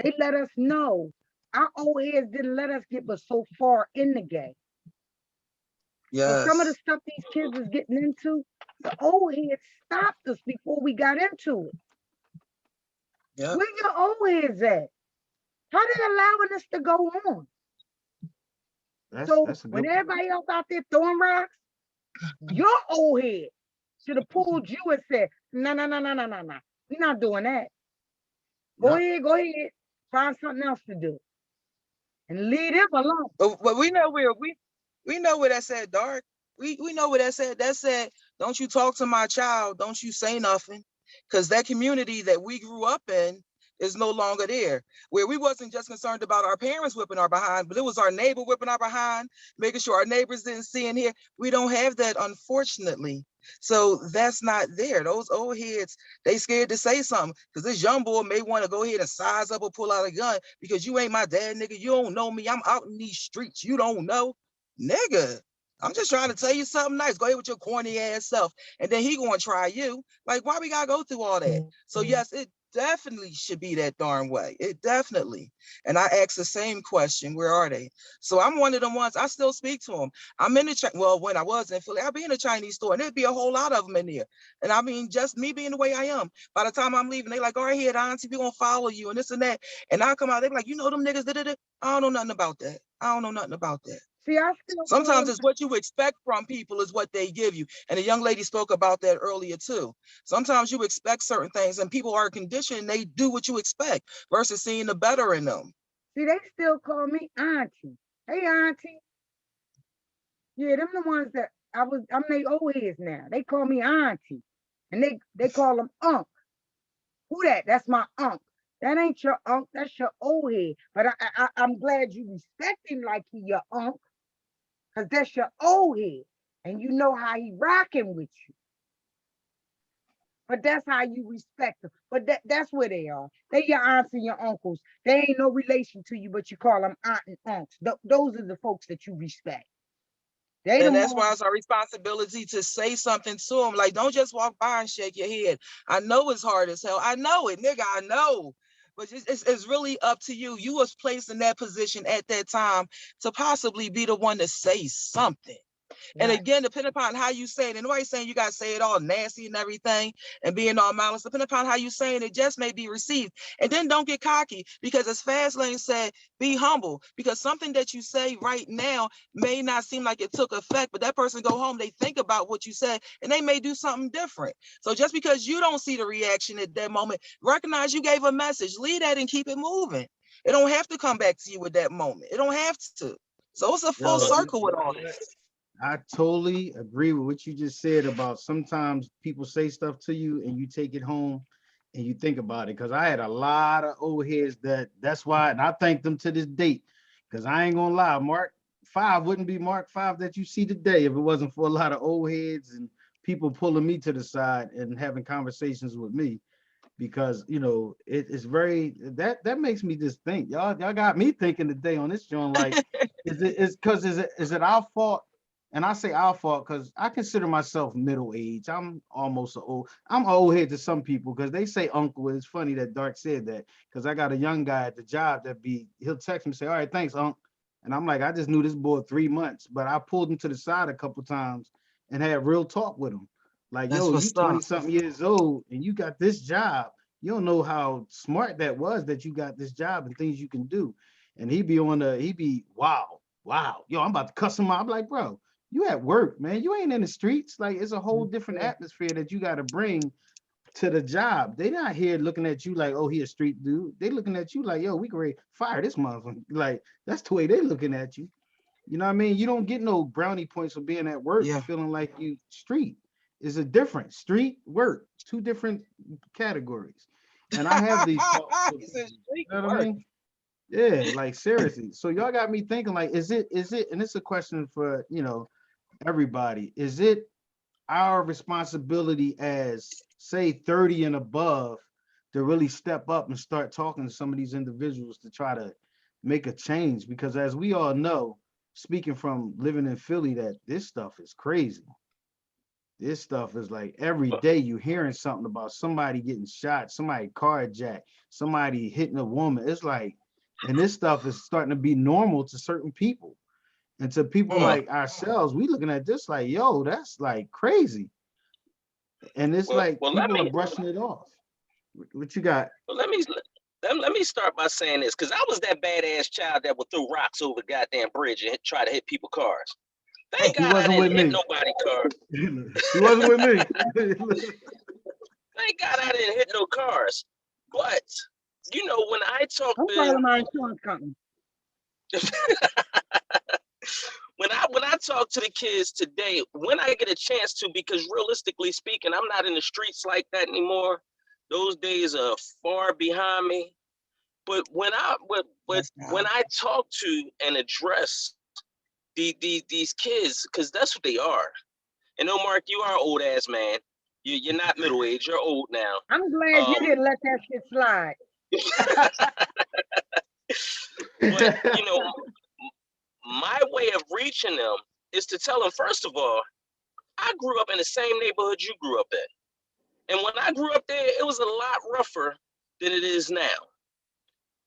They let us know. Our old heads didn't let us get but so far in the game. So some of the Yes. stuff these kids is getting into, the old heads stopped us before we got into it. Yep. Where your old heads at? How they allowing us to go on? So that's a when good point. everybody else out there throwing rocks, your old head should have pulled you and said, no, no, no, no, no, no, no. We're not doing that. Go Yep. ahead. Find something else to do. And leave them alone. But we know where we know where that said, Dark. We know where that said. That said, don't you talk to my child, don't you say nothing. Because that community that we grew up in is no longer there. Where we wasn't just concerned about our parents whipping our behind, but it was our neighbor whipping our behind, making sure our neighbors didn't see and hear. We don't have that, unfortunately. So that's not there. Those old heads, they scared to say something because this young boy may want to go ahead and size up or pull out a gun because you ain't my dad, nigga. You don't know me. I'm out in these streets. You don't know, nigga. I'm just trying to tell you something nice. Go ahead with your corny ass self. And then he gonna try you. Like, why we gotta go through all that? So yes, it definitely should be that darn way. It definitely. And I ask the same question, where are they? So I'm one of them ones, I still speak to them. I'm in the, well, when I was in Philly, I'd be in a Chinese store and there'd be a whole lot of them in there. And I mean, just me being the way I am. By the time I'm leaving, they like, all right, here, auntie, we gonna follow you and this and that. And I come out, they be like, you know them niggas, da-da-da. I don't know nothing about that. I don't know nothing about that. See, I still Sometimes it's what you expect from people is what they give you. And the young lady spoke about that earlier too. Sometimes you expect certain things and people are conditioned, they do what you expect versus seeing the better in them. see, they still call me auntie. Hey, auntie. Yeah, them the ones that I'm they old heads now. They call me auntie. And they call them unc. Who that? That's my unc. That ain't your unc, that's your old head. But I'm glad you respect him like he your unc, because that's your old head. And you know how he rocking with you. But that's how you respect them. But that's where they are. They your aunts and your uncles. They ain't no relation to you, but you call them aunt and unks. Those are the folks that you respect. They the And that's why ones. it's our responsibility to say something to them. Like, don't just walk by and shake your head. I know it's hard as hell. I know it, nigga. I know. But it's really up to you. You was placed in that position at that time to possibly be the one to say something. And Right. again, depending upon how you say it, and nobody's saying you got to say it all nasty and everything and being all malice, depending upon how you saying it, just may be received. And then don't get cocky because as Fastlane said, be humble because something that you say right now may not seem like it took effect, but that person go home, they think about what you said and they may do something different. So just because you don't see the reaction at that moment, recognize you gave a message, leave that and keep it moving. It don't have to come back to you at that moment. It don't have to. So it's a full Yo, circle with all this. I totally agree with what you just said about sometimes people say stuff to you and you take it home and you think about it. Because I had a lot of old heads that's why, and I thank them to this date. Because I ain't gonna lie, Mark 5 wouldn't be Mark 5 that you see today if it wasn't for a lot of old heads and people pulling me to the side and having conversations with me. because it's very that makes me just think. Y'all got me thinking today on this joint. Like, is it our fault? And I say our fault because I consider myself middle age. I'm almost I'm an old head to some people because they say uncle. It's funny that Dark said that because I got a young guy at the job he'll text me and say, all right, thanks, uncle. And I'm like, I just knew this boy 3 months, but I pulled him to the side a couple times and had real talk with him. Like, That's yo, you what's 20 up. something years old and you got this job. You don't know how smart that was that you got this job and things you can do. And he be wow. Yo, I'm about to cuss him out. I'm like, bro, you at work, man. You ain't in the streets. Like, it's a whole different atmosphere that you got to bring to the job. They not here looking at you like, oh, he a street dude. They looking at you like, yo, we can ready fire this motherfucker. Like, that's the way they looking at you. You know what I mean? You don't get no brownie points for being at work Yeah. feeling like you street. It's a different street work, two different categories. And I have these talks with He said people, street you know what I work. mean? Yeah, like seriously. So y'all got me thinking like, is it, and it's a question for, everybody. Is it our responsibility as say 30 and above to really step up and start talking to some of these individuals to try to make a change? Because as we all know, speaking from living in Philly, that this stuff is crazy. This stuff is like every day you hearing something about somebody getting shot, somebody carjacked, somebody hitting a woman. It's like, and this stuff is starting to be normal to certain people. And to people Mm. like ourselves, we looking at this like, yo, that's like crazy. And it's like Well, people are brushing it off. What you got? let me let me start by saying this, because I was that badass child that would throw rocks over the goddamn bridge and try to hit people's cars. Thank He God I wasn't with didn't hit me. nobody's car. He wasn't with me. Thank God I didn't hit no cars. But when I talk I'm to calling my insurance company. when I talk to the kids today, when I get a chance to, because realistically speaking, I'm not in the streets like that anymore. Those days are far behind me. But when Yes, when God. I talk to and address these kids, because that's what they are. And no, Mark, you are an old ass man. You're not middle age. You're old now. I'm glad you didn't let that shit slide. But my way of reaching them is to tell them, first of all, I grew up in the same neighborhood you grew up in. And when I grew up there, it was a lot rougher than it is now.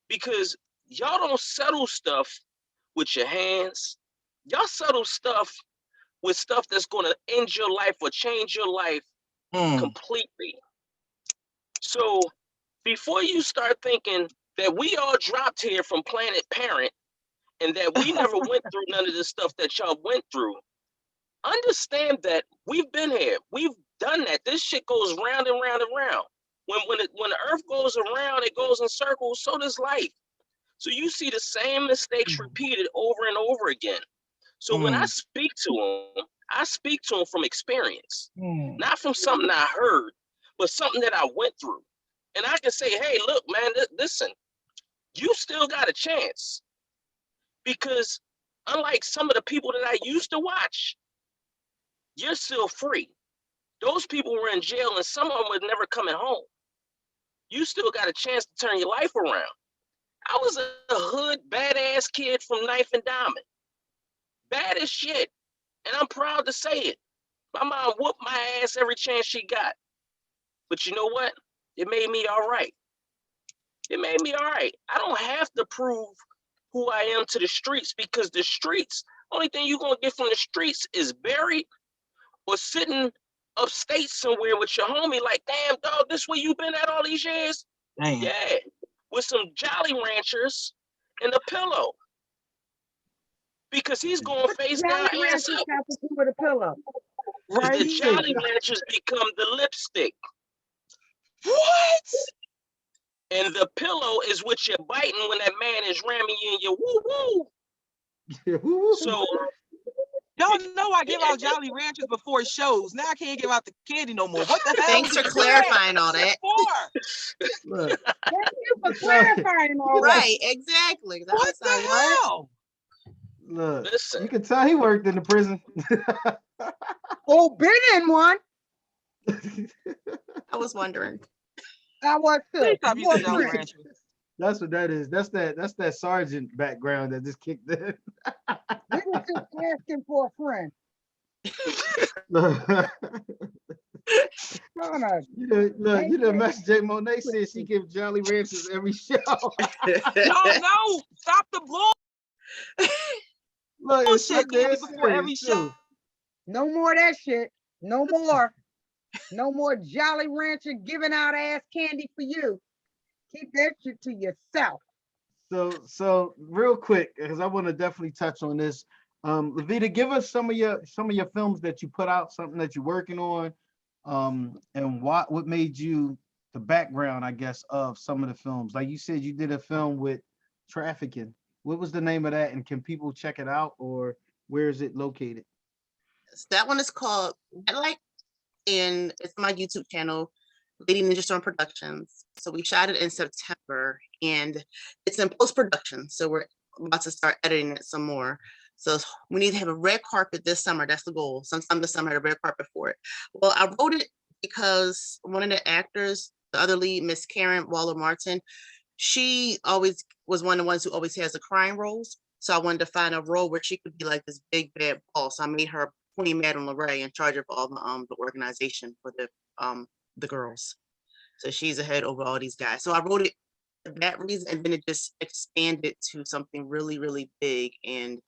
Because y'all don't settle stuff with your hands. Y'all settle stuff with stuff that's going to end your life or change your life completely. So before you start thinking that we all dropped here from planet Parent and that we never went through none of the stuff that y'all went through, understand that we've been here. We've done that. This shit goes round and round and round. When the earth goes around, it goes in circles, so does life. So you see the same mistakes repeated over and over again. So when I speak to them from experience, not from something I heard, but something that I went through. And I can say, hey, look, man, listen, you still got a chance. Because unlike some of the people that I used to watch, you're still free. Those people were in jail and some of them were never coming home. You still got a chance to turn your life around. I was a hood badass kid from Knife and Diamond. Bad as shit. And I'm proud to say it. My mom whooped my ass every chance she got. But you know what? It made me all right. It made me all right. I don't have to prove who I am to the streets, because the streets, only thing you're going to get from the streets is buried or sitting upstate somewhere with your homie like, damn, dog, this where you been at all these years? Damn. Yeah, with some Jolly Ranchers and a pillow. Because he's going to face God Jolly ass Ranchers up. got to do with a pillow. Right. The Jolly Ranchers become the lipstick. What? And the pillow is what you're biting when that man is ramming you in your woo-woo. So Y'all know I give out Jolly Ranchers before shows. Now I can't give out the candy no more. What the hell? Thanks for clarifying all that. Look, Thank you for clarifying all that. Right, exactly. That What was the what? hell? look. listen, You can tell he worked in the prison. Oh, been in one. I was wondering. I was too. Please stop More using Jolly French. Rancher. That's what that is. That's that sergeant background that just kicked in. We was just asking for a friend. Look, Trying look, you done mess J Monet said she gives Jolly Ranchers every show. No, stop the Look, it's so bullshit, Candy, dead before every serious show. too. no more of that shit. No more. No more Jolly Rancher giving out ass candy for you. Keep that shit to yourself. So real quick, because I want to definitely touch on this. Levita, give us some of your films that you put out, something that you're working on, and what made you the background, I guess, of some of the films. Like you said, you did a film with trafficking. What was the name of that, and can people check it out, or where is it located? That one is called Red Light, and it's my YouTube channel, Lady Ninja Storm Productions. So we shot it in September, and it's in post-production. So we're about to start editing it some more. So we need to have a red carpet this summer. That's the goal. Sometime this summer, a red carpet for it. Well, I wrote it because one of the actors, the other lead, Miss Karen Waller-Martin, she always was one of the ones who always has the crime roles. So I wanted to find a role where she could be like this big bad boss. So I made her Queen Madame LeRae in charge of all the organization for the girls. So she's the head over all these guys. So I wrote it for that reason, and then it just expanded to something really, really big. And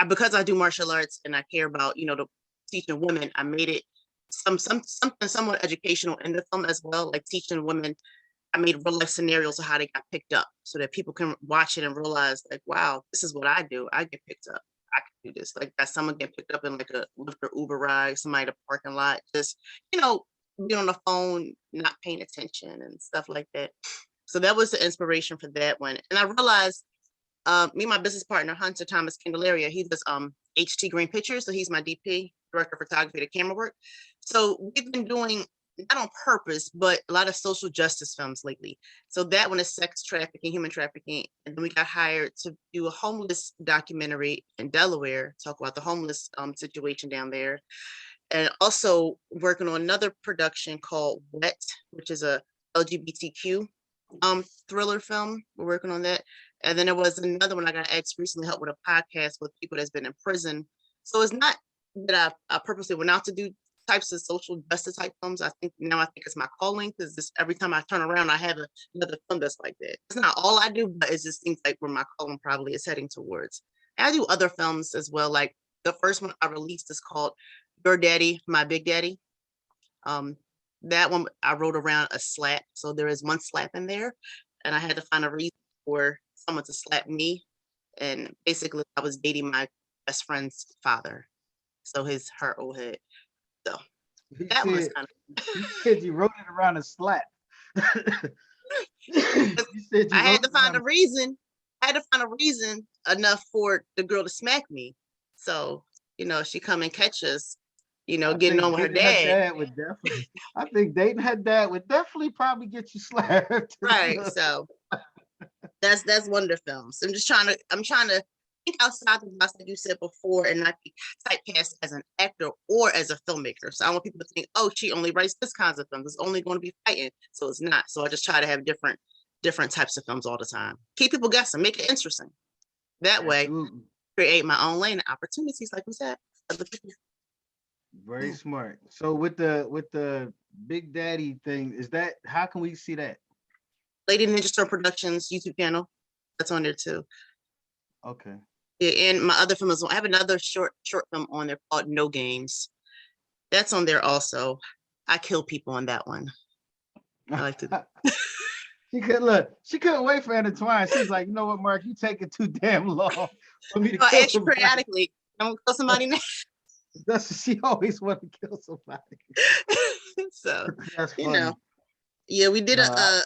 because I do martial arts and I care about, the teaching women, I made it something somewhat educational in the film as well, like teaching women. I made real life scenarios of how they got picked up so that people can watch it and realize, like, wow, this is what I do. I get picked up. I can do this. Like that someone get picked up in like a Lyft or Uber ride, somebody at a parking lot, just, be on the phone, not paying attention and stuff like that. So that was the inspiration for that one. And I realized me and my business partner, Hunter Thomas Candelaria, he does HT Green Pictures. So he's my DP, director of photography to camera work. So we've been doing, not on purpose, but a lot of social justice films lately. So that one is sex trafficking, human trafficking. And then we got hired to do a homeless documentary in Delaware, talk about the homeless situation down there. And also working on another production called Wet, which is a LGBTQ thriller film. We're working on that. And then there was another one I got asked recently, help with a podcast with people that's been in prison. So it's not that I purposely went out to do types of social justice type films. I think it's my calling, because every time I turn around, I have another film that's like that. It's not all I do, but it just seems like where my calling probably is heading towards. And I do other films as well. Like the first one I released is called Your Daddy, My Big Daddy. That one I wrote around a slap. So there is one slap in there, and I had to find a reason for someone to slap me. And basically I was dating my best friend's father. So her old head. So that one was kind of. You said you wrote it around a slap. I had to find a reason. I had to find a reason enough for the girl to smack me. So, she come and catch us, getting on with her dad. I think dating her dad would definitely probably get you slapped. Right. So that's one of the films. I'm trying to think outside the box, like you said before, and not be typecast as an actor or as a filmmaker. So I want people to think, oh, she only writes this kinds of films. It's only going to be fighting. So it's not. So I just try to have different types of films all the time. Keep people guessing, make it interesting. That way, create my own lane and opportunities, like we said. Very smart. So with the Big Daddy thing, how can we see that? Lady Ninja Storm Productions YouTube channel. That's on there too. Okay. Yeah, and my other film I have another short film on there called No Games. That's on there also. I kill people on that one. I like to. She couldn't wait for intertwine. She's like, you know what, Mark, you taking too damn long for me to kill Actually, somebody. periodically, I'm gonna kill somebody now. She always want to kill somebody. So That's funny. Yeah, we did a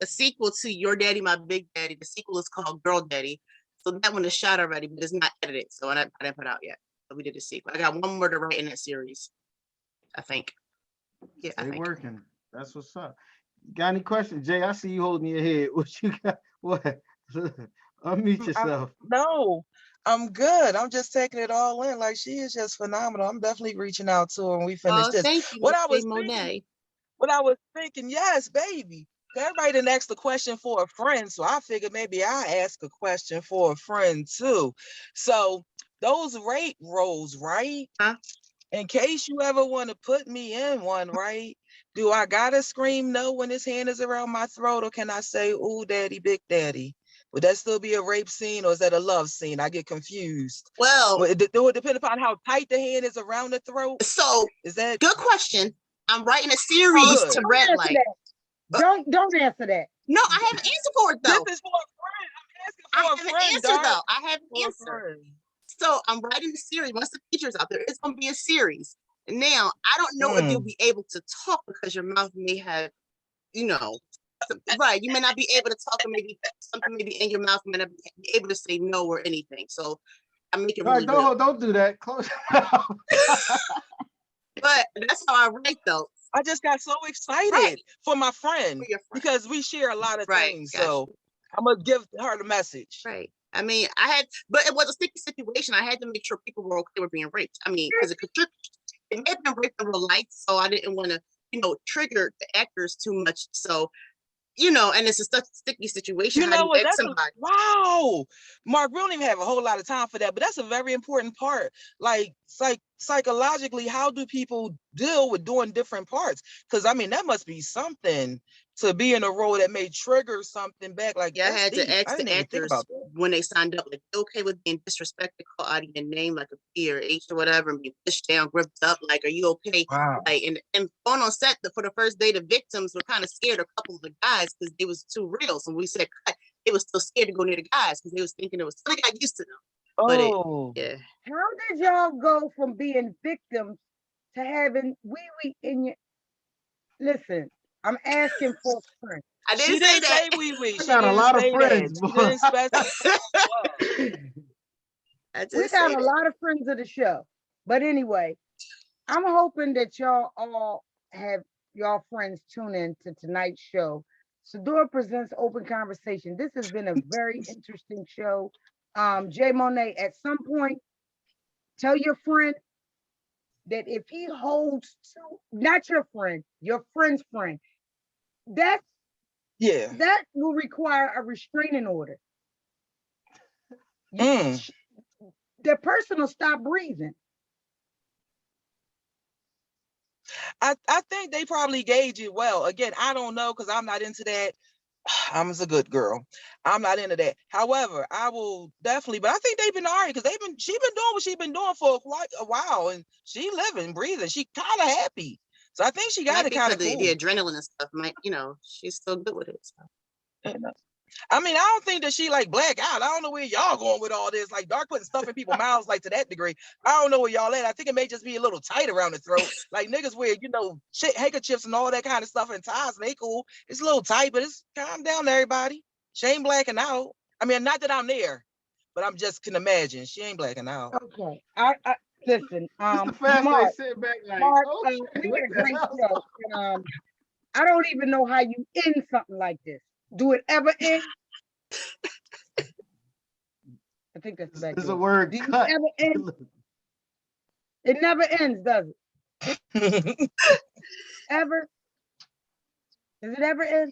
sequel to Your Daddy, My Big Daddy. The sequel is called Girl Daddy. So that one is shot already, but it's not edited. So I didn't put it out yet. So we did a sequel. I got one more to write in that series, I think. Yeah, They working. That's what's up. Got any questions, Jay? I see you holding your head. What you got? What? Unmute yourself. No, I'm good. I'm just taking it all in. Like, she is just phenomenal. I'm definitely reaching out to her when we finish this. Thank you, What I was Monet. But I was thinking, yes, baby. Everybody didn't ask the question for a friend, so I figured maybe I ask a question for a friend too. So those rape roles, right? Huh? In case you ever want to put me in one, right? Do I gotta scream no when his hand is around my throat, or can I say, "Ooh, daddy, big daddy"? Would that still be a rape scene, or is that a love scene? I get confused. Well, It would depend upon how tight the hand is around the throat. so Is that good question. I'm writing a series good? to Don't Red answer Light. that. Don't answer that. No, I have an answer for it This though. is for a friend. I'm asking I for a have an friend, answer dog. though. I have an For a answer. friend. So I'm writing a series. Once the feature's out there, it's gonna be a series. And now I don't know if you'll be able to talk because your mouth may have, right. You may not be able to talk, or maybe something may be in your mouth, may not be able to say no or anything. So I make it All really right, real. don't do that. Close your mouth. But that's how I write though. I just got so excited Right. for my friend For your friend. because we share a lot of Right, things. gotcha. So I'm gonna give her the message. Right. I mean, but it was a sticky situation. I had to make sure people were okay with being raped. I mean, as a contributor, it may have been raped in real life, so I didn't want to, trigger the actors too much. So, and it's a such a sticky situation. You How do know you what? ask That's somebody? wow, Mark. We don't even have a whole lot of time for that, but that's a very important part. Like, psychologically, how do people deal with doing different parts? Because I mean, that must be something to be in a role that may trigger something back. Like, Yeah, I that's had to deep. I ask didn't the even think actors about that. when they signed up, like, "You okay with being disrespected, call out of your name, like a P or H or whatever, and being pushed down, gripped up, like, are you okay?" Wow. Like, and going on set for the first day, the victims were kind of scared, a couple of the guys, because they was too real. So when we said cut, they was still scared to go near the guys because they was thinking it was, so they got used to them. But Oh, yeah. How did y'all go from being victims to having wee in your? Listen, I'm asking for a friend. I she didn't say didn't say that. wee wee. I She got a didn't lot of say friends, that. She boy. didn't specify. I didn't We say got a that. lot of friends of the show. But anyway, I'm hoping that y'all all have y'all friends tune in to tonight's show. Sadior presents Open Conversation. This has been a very interesting show. Jay Monet, at some point, tell your friend that if he holds to, not your friend, your friend's friend, that Yeah. will require a restraining order. Mm. The person will stop breathing. I think they probably gauge it well. Again, I don't know because I'm not into that. I'm a good girl. I'm not into that. However, I will definitely, but I think they've been all right because she's been doing what she's been doing for quite a while, and she living, breathing. She kind of happy, so I think she got Might it be kind of because cool. the adrenaline and stuff might, she's still good with it. So. I mean, I don't think that she like black out. I don't know where y'all going with all this. Like Dark putting stuff in people's mouths like to that degree. I don't know where y'all at. I think it may just be a little tight around the throat. Like niggas wear, handkerchiefs and all that kind of stuff and ties, and they cool. It's a little tight, but it's calm down, everybody. She ain't blacking out. I mean, not that I'm there, but I'm just can imagine she ain't blacking out. Okay. I listen. Mr. Fast Mark, sit back like, Mark, oh shit, we what had a the great hell? show. And, I don't even know how you end something like this. Do it ever end? I think that's back There's there. a word Do you cut. ever end? It never ends, does it? Ever? Does it ever end?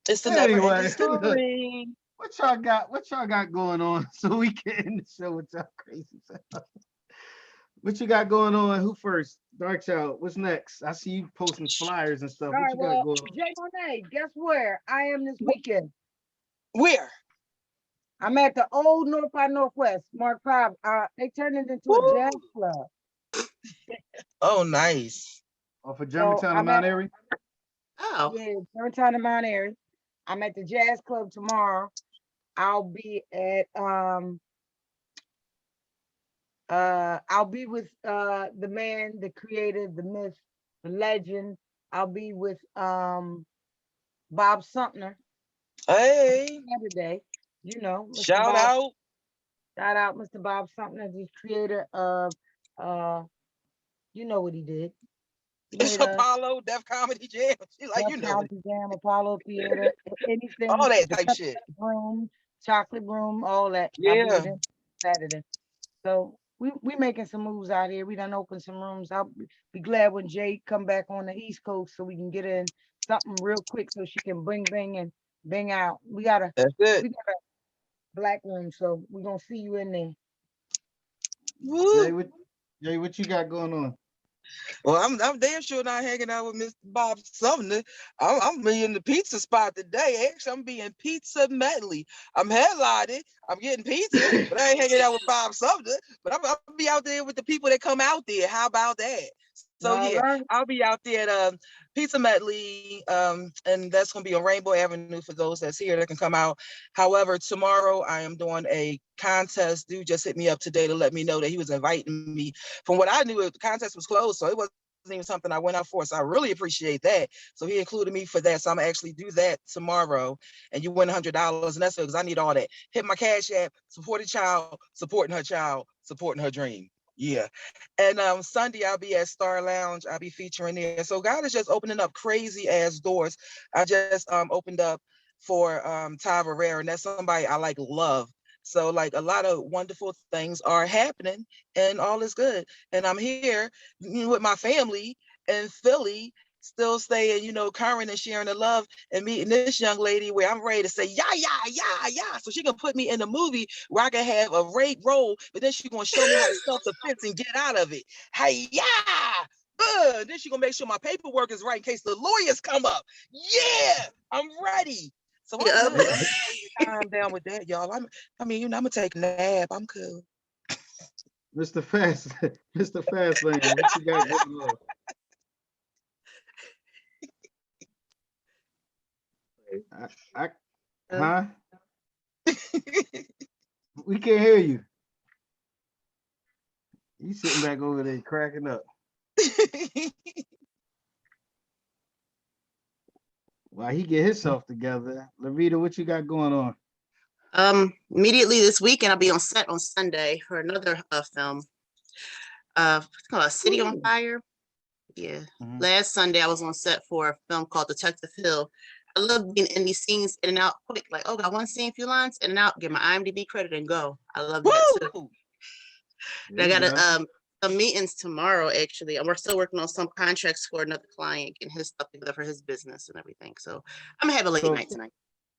It's the never Anyway, ending story. what y'all got going on so we can end the show with y'all crazy stuff? What you got going on? Who first? Dark Child, what's next? I see you posting flyers and stuff. All What right, you got well, going on? Jay Monet, guess where I am this weekend? Where? I'm at the old North by Northwest, Mark 5. They turned it into a jazz club. Oh, nice. Oh, for So Germantown and Mount Airy? Oh. Yeah, Germantown and Mount Airy. I'm at the jazz club tomorrow. I'll be with the man, the creator, the myth, the legend. I'll be with Bob Sumner Hey, Saturday. Mr. shout Bob. out. Shout out Mr. Bob Sumner, the creator of you know what he did. He It's made Apollo, Def Comedy Jam. She like, Def you know it. Comedy Jam, Apollo Theater, anything, All that the type shit. Room, Chocolate Room, all that. I'll be Yeah. with him Saturday. So we making some moves out here. We done opened some rooms. I'll be glad when Jay come back on the East Coast so we can get in something real quick so she can bang and bang out. That's it. We got a black room, so we're gonna see you in there. Woo. Jay, what you got going on? Well, I'm damn sure not hanging out with Mr. Bob Sumner. I'm being the pizza spot today. Actually, I'm being pizza medley. I'm headlining. I'm getting pizza, but I ain't hanging out with Bob Sumner. But I'm be out there with the people that come out there. How about that? So All yeah, right. I'll be out there at Pizza Medley, and that's gonna be on Rainbow Avenue for those that's here that can come out. However, tomorrow I am doing a contest. Dude just hit me up today to let me know that he was inviting me. From what I knew, the contest was closed, so it wasn't even something I went out for. So I really appreciate that. So he included me for that. So I'm gonna actually do that tomorrow, and you win $100, and that's because I need all that. Hit my Cash App, support a child, supporting her dream. Yeah. And Sunday I'll be at Star Lounge. I'll be featuring there. So God is just opening up crazy ass doors. I just opened up for Ty Rivera, and that's somebody I like love. So like a lot of wonderful things are happening and all is good. And I'm here with my family in Philly, still staying, current and sharing the love and meeting this young lady where I'm ready to say, yeah, yeah, yeah, yeah. So she can put me in a movie where I can have a rape role, but then she's going to show me how to self-defense and get out of it. Hey, yeah. Then she's going to make sure my paperwork is right in case the lawyers come up. Yeah, I'm ready. So I'm Yep. good. I'm calm down with that, y'all. I'm gonna take a nap. I'm cool. Mr. Fast, Mr. Fastlane, what you got going on? I, huh? We can't hear you. You sitting back over there cracking up. While he get himself together, Levita, what you got going on? Immediately this weekend, I'll be on set on Sunday for another film. It's called City on Fire. Yeah. Last Sunday, I was on set for a film called Detective Hill. I love being in these scenes in and out quick. Like, oh, got one scene, few lines, in and out, get my IMDb credit and go. I love that too. I got some meetings tomorrow, actually. And we're still working on some contracts for another client and his stuff together for his business and everything. So I'm gonna have a late night tonight.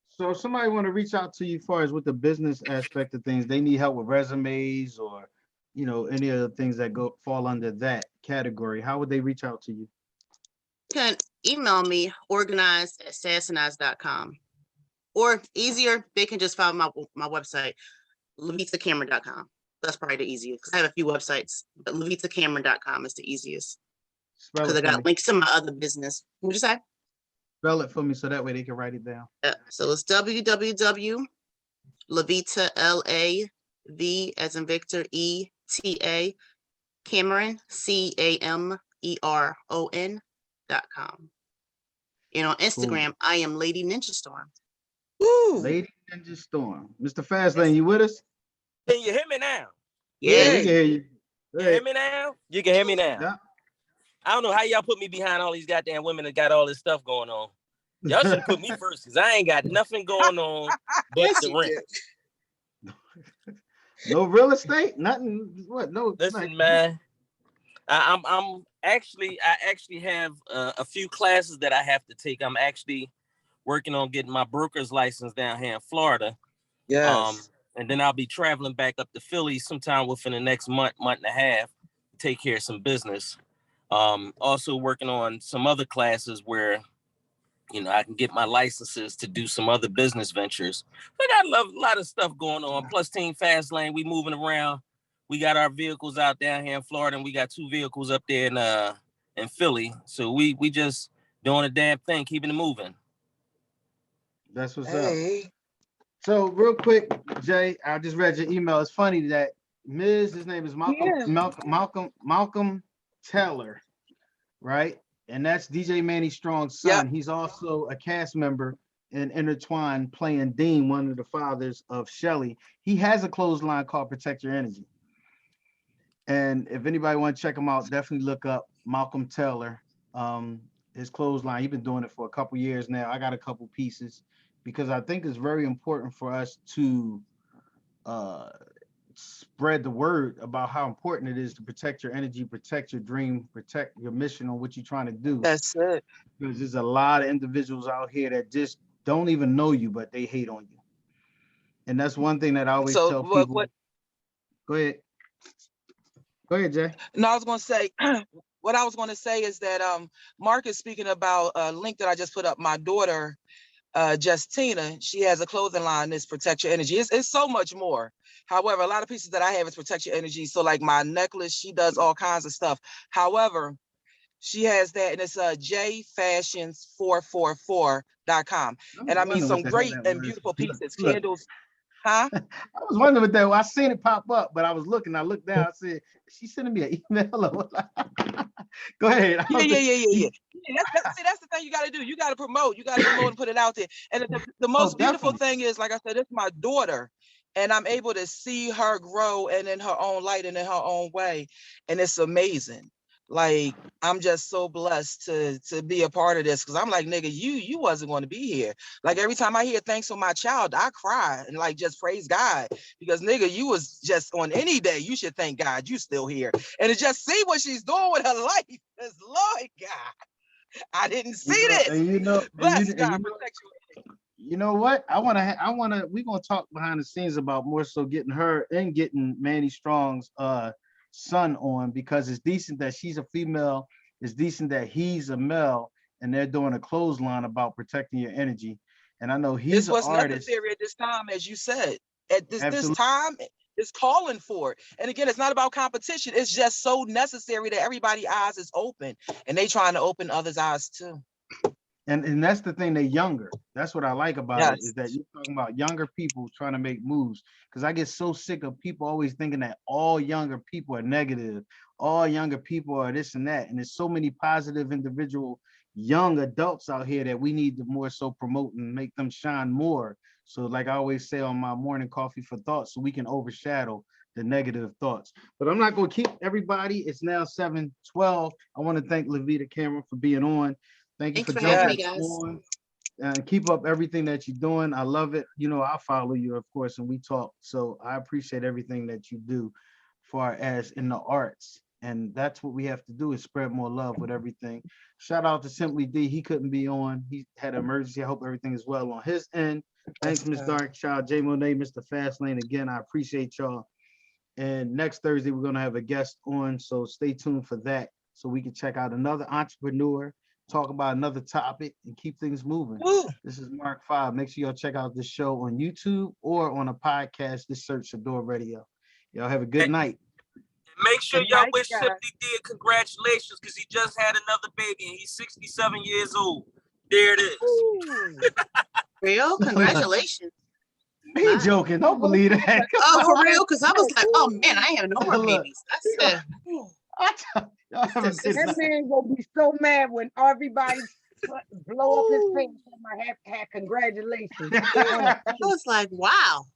So if somebody want to reach out to you as far as with the business aspect of things, they need help with resumes or, any of the things that fall under that category, how would they reach out to you? You can email me, organized@sassanize.com. Or easier, they can just find my website, levitacamron.com. That's probably the easiest because I have a few websites, but levitacamron.com is the easiest because I got links to my other business. What did you say? Spell it for me so that way they can write it down. Yeah, so it's www.levita, LAV as in Victor, ETA, Cameron, CAMERON.com. And on Instagram, cool. I am Lady Ninja Storm. Woo! Lady Ninja Storm. Mr. Fastlane, you with us? Can you hear me now? Yeah, we can hear you. You hear me now? You can hear me now. Yeah. I don't know how y'all put me behind all these goddamn women that got all this stuff going on. Y'all should have put me first because I ain't got nothing going on but the rent. No real estate, nothing. What? No. Listen, man. I actually have a few classes that I have to take. I'm actually working on getting my broker's license down here in Florida. Yes. And then I'll be traveling back up to Philly sometime within the next month and a half to take care of some business. Also working on some other classes where, I can get my licenses to do some other business ventures. I got a lot of stuff going on. Plus Team Fastlane, we moving around. We got our vehicles out down here in Florida, and we got 2 vehicles up there in Philly. So we just doing a damn thing, keeping it moving. That's what's up. So real quick, Jay, I just read your email. It's funny that his name is Malcolm Taylor, right? And that's DJ Manny Strong's son. Yep. He's also a cast member in Intertwined playing Dean, one of the fathers of Shelly. He has a clothesline called Protect Your Energy. And if anybody want to check him out, definitely look up Malcolm Taylor. His clothesline, he's been doing it for a couple years now. I got a couple pieces because I think it's very important for us to spread the word about how important it is to protect your energy, protect your dream, protect your mission on what you're trying to do. That's it. Because there's a lot of individuals out here that just don't even know you, but they hate on you. And that's one thing that I always So tell people. Go ahead. Go ahead, Jay. No, I was going to say, what I was going to say is that Mark is speaking about a link that I just put up. My daughter, Justina, she has a clothing line that's Protect Your Energy. It's so much more. However, a lot of pieces that I have is Protect Your Energy. So like my necklace, she does all kinds of stuff. However, she has that, and it's jfashions444.com. And I mean, some great and beautiful pieces, candles. Huh? I was wondering what that was. I seen it pop up, but I was looking. I looked down. I said, "Is she sending me an email?" Go ahead. Yeah. That's the thing you got to do. You got to promote. You got to promote and put it out there. And the most beautiful thing is, like I said, it's my daughter, and I'm able to see her grow and in her own light and in her own way, and it's amazing. Like, I'm just so blessed to be a part of this, because I'm like, nigga, you wasn't going to be here. Like, every time I hear thanks for my child, I cry and like just praise God, because nigga, you was just on any day, you should thank God you still here. And to just see what she's doing with her life is, Lord God, I didn't see this. Bless God, protect you. You know what? We're gonna talk behind the scenes about more so getting her and getting Manny Strong's son on, because it's decent that she's a female, it's decent that he's a male, and they're doing a clothesline about protecting your energy. And I know he's an artist. Necessary at this time, as you said. At this time is calling for it. And again, it's not about competition. It's just so necessary that everybody's eyes is open, and they trying to open others' eyes too. And that's the thing, they're younger. That's what I like about it, is that you're talking about younger people trying to make moves. Because I get so sick of people always thinking that all younger people are negative, all younger people are this and that. And there's so many positive individual young adults out here that we need to more so promote and make them shine more. So like I always say on my morning coffee for thoughts, so we can overshadow the negative thoughts. But I'm not going to keep everybody. It's now 7:12. I want to thank Levita Camron for being on. Thank you for having me, guys. On. And keep up everything that you're doing. I love it. You know, I follow you, of course, and we talk. So I appreciate everything that you do far as in the arts. And that's what we have to do, is spread more love with everything. Shout out to Simply D. He couldn't be on. He had an emergency. I hope everything is well on his end. Thanks, Ms. Darkchild, J Monet, Mr. Fastlane. Again, I appreciate y'all. And next Thursday, we're going to have a guest on. So stay tuned for that, so we can check out another entrepreneur, talk about another topic, and keep things moving. Woo. This is Mark 5. Make sure y'all check out this show on YouTube or on a podcast. Just search Sadior Radio. Y'all have a good night. Make sure y'all wish Simply D congratulations, because he just had another baby and he's 67 years old. There it is. Real? Congratulations. He joking. Don't believe that. Oh, for real? Because I was like, oh man, I have no more babies. I said, that man gonna be so mad when everybody blow up his face. I have congratulations. I was like, wow.